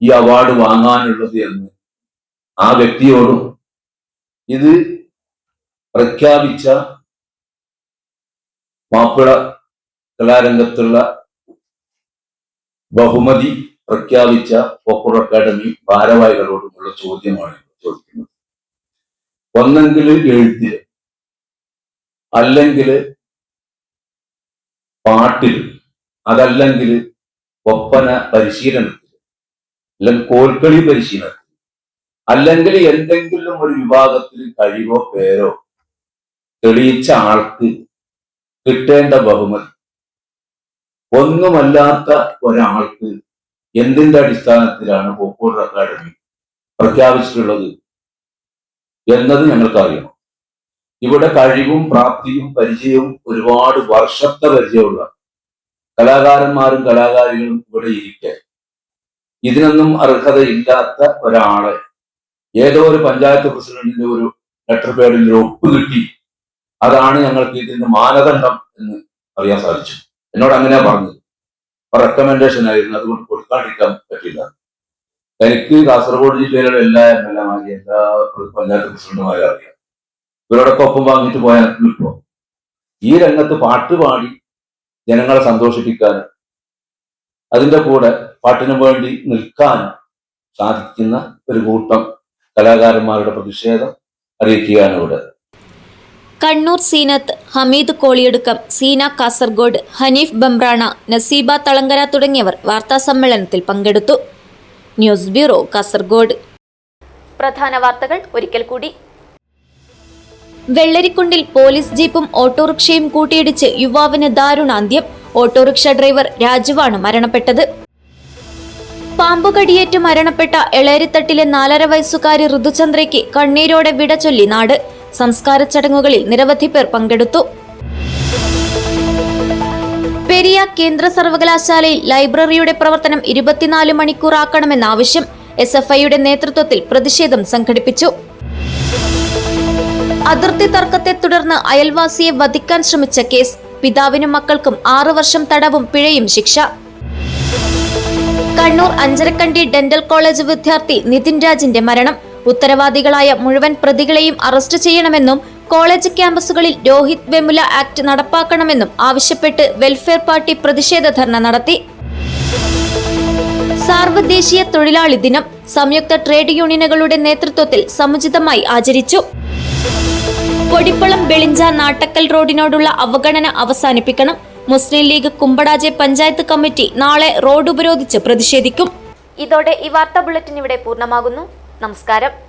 ഈ അവാർഡ് വാങ്ങാനുള്ളത് എന്ന് ആ വ്യക്തിയോടും ഇത് പ്രഖ്യാപിച്ച മാപ്പിള കലാരംഗത്തുള്ള ബഹുമതി പ്രഖ്യാപിച്ച പോപ്പുലർ അക്കാദമി ഭാരവാഹികളോടുമുള്ള ചോദ്യമാണ് ചോദിക്കുന്നത്. ഒന്നെങ്കിൽ എഴുത്തില്, അല്ലെങ്കിൽ പാട്ടിൽ, അതല്ലെങ്കിൽ ഒപ്പന പരിശീലനത്തിൽ, അല്ലെങ്കിൽ കോൽക്കളി പരിശീലനത്തിൽ, അല്ലെങ്കിൽ എന്തെങ്കിലും ഒരു വിഭാഗത്തിൽ കഴിവോ പേരോ തെളിയിച്ച ആൾക്ക് കിട്ടേണ്ട ബഹുമതി ഒന്നുമല്ലാത്ത ഒരാൾക്ക് എന്തിന്റെ അടിസ്ഥാനത്തിലാണ് പോപ്പുലർ അക്കാദമി പ്രഖ്യാപിച്ചിട്ടുള്ളത് എന്നത് ഞങ്ങൾക്കറിയണം. ഇവിടെ കഴിവും പ്രാപ്തിയും പരിചയവും ഒരുപാട് വർഷത്തെ പരിചയമുള്ള കലാകാരന്മാരും കലാകാരികളും ഇവിടെ ഇരിക്കെ ഇതിനൊന്നും അർഹതയില്ലാത്ത ഒരാളെ ഏതോ ഒരു പഞ്ചായത്ത് പ്രസിഡന്റിന്റെ ഒരു ലെറ്റർ പേഡിൽ ഒരു ഒപ്പ് കിട്ടി, അതാണ് ഞങ്ങൾക്ക് ഇതിന്റെ മാനദണ്ഡം എന്ന് അറിയാൻ സാധിച്ചു. എന്നോട് അങ്ങനെയാ പറഞ്ഞത്. റെക്കമെൻഡേഷൻ ആയിരുന്നു, അതുകൊണ്ട് കൊടുക്കാണ്ടിരിക്കാൻ പറ്റില്ല. എനിക്ക് കാസർഗോഡ് ജില്ലയിലുള്ള എല്ലാ MLA മാരെയും എല്ലാ പഞ്ചായത്ത് പ്രസിഡന്റുമാരെ അറിയാം. ഇവരോടൊക്കെ ഒപ്പം വാങ്ങിയിട്ട് പോയാൽ കിട്ടുമോ? ഈ രംഗത്ത് പാട്ട് പാടി ജനങ്ങളെ സന്തോഷിപ്പിക്കാനും അതിന്റെ കൂടെ പാട്ടിനു വേണ്ടി നിൽക്കാനും സാധിക്കുന്ന ഒരു കൂട്ടം കലാകാരന്മാരുടെ പ്രതിഷേധം അറിയിക്കുകയാണ് ഇവിടെ. കണ്ണൂർ സീനത്ത്, ഹമീദ് കോളിയടുക്കം, സീന കാസർഗോഡ്, ഹനീഫ് ബംബ്രാണ, നസീബ തളങ്കര തുടങ്ങിയവർ വാർത്താസമ്മേളനത്തിൽ പങ്കെടുത്തു. News bureau, Kasaragod. പ്രധാന വാർത്തകൾ ഒരിക്കൽ കൂടി. വെള്ളരിക്കുണ്ടിൽ പോലീസ് ജീപ്പും ഓട്ടോറിക്ഷയും കൂട്ടിയിടിച്ച് യുവാവിന് ദാരുണാന്ത്യം. ഓട്ടോറിക്ഷ ഡ്രൈവർ രാജുവാണ് മരണപ്പെട്ടത്. പാമ്പുകടിയേറ്റ് മരണപ്പെട്ട എളേരിത്തട്ടിലെ 4.5 വയസ്സുകാരി ഋതുചന്ദ്രയ്ക്ക് കണ്ണീരോടെ വിട ചൊല്ലി നാട്. സംസ്കാര ചടങ്ങുകളിൽ നിരവധി പേർ പങ്കെടുത്തു. പെരിയ കേന്ദ്ര സർവകലാശാലയിൽ ലൈബ്രറിയുടെ പ്രവർത്തനം 24 മണിക്കൂറാക്കണമെന്ന ആവശ്യം. SFIയുടെ നേതൃത്വത്തിൽ പ്രതിഷേധം സംഘടിപ്പിച്ചു. അതിർത്തി തർക്കത്തെ തുടർന്ന് അയൽവാസിയെ വധിക്കാൻ ശ്രമിച്ച കേസ്. പിതാവിനും മക്കൾക്കും 6 വർഷം തടവും പിഴയും ശിക്ഷ. കണ്ണൂർ അഞ്ചരക്കണ്ടി ഡെന്റൽ കോളേജ് വിദ്യാർത്ഥി നിതിൻ രാജിന്റെ മരണം. ഉത്തരവാദികളായ മുഴുവൻ പ്രതികളെയും അറസ്റ്റ് ചെയ്യണമെന്നും കോളേജ് ക്യാമ്പസുകളിൽ രോഹിത് വെമുല ആക്ട് നടപ്പാക്കണമെന്നും ആവശ്യപ്പെട്ട് വെൽഫെയർ പാർട്ടി പ്രതിഷേധ ധർണ നടത്തി. സാർവദേശീയ തൊഴിലാളി ദിനം സംയുക്ത ട്രേഡ് യൂണിയനുകളുടെ നേതൃത്വത്തിൽ സമുചിതമായി ആചരിച്ചു. പൊടിപ്പളം വെളിഞ്ച നാട്ടക്കൽ റോഡിനോടുള്ള അവഗണന അവസാനിപ്പിക്കണം. മുസ്ലിം ലീഗ് കുമ്പടാജെ പഞ്ചായത്ത് കമ്മിറ്റി നാളെ റോഡ് ഉപരോധിച്ച് പ്രതിഷേധിക്കും. ഇതോടെ ഈ വാർത്താ ബുള്ളറ്റിൻ ഇവിടെ പൂർണ്ണമാകുന്നു. നമസ്കാരം.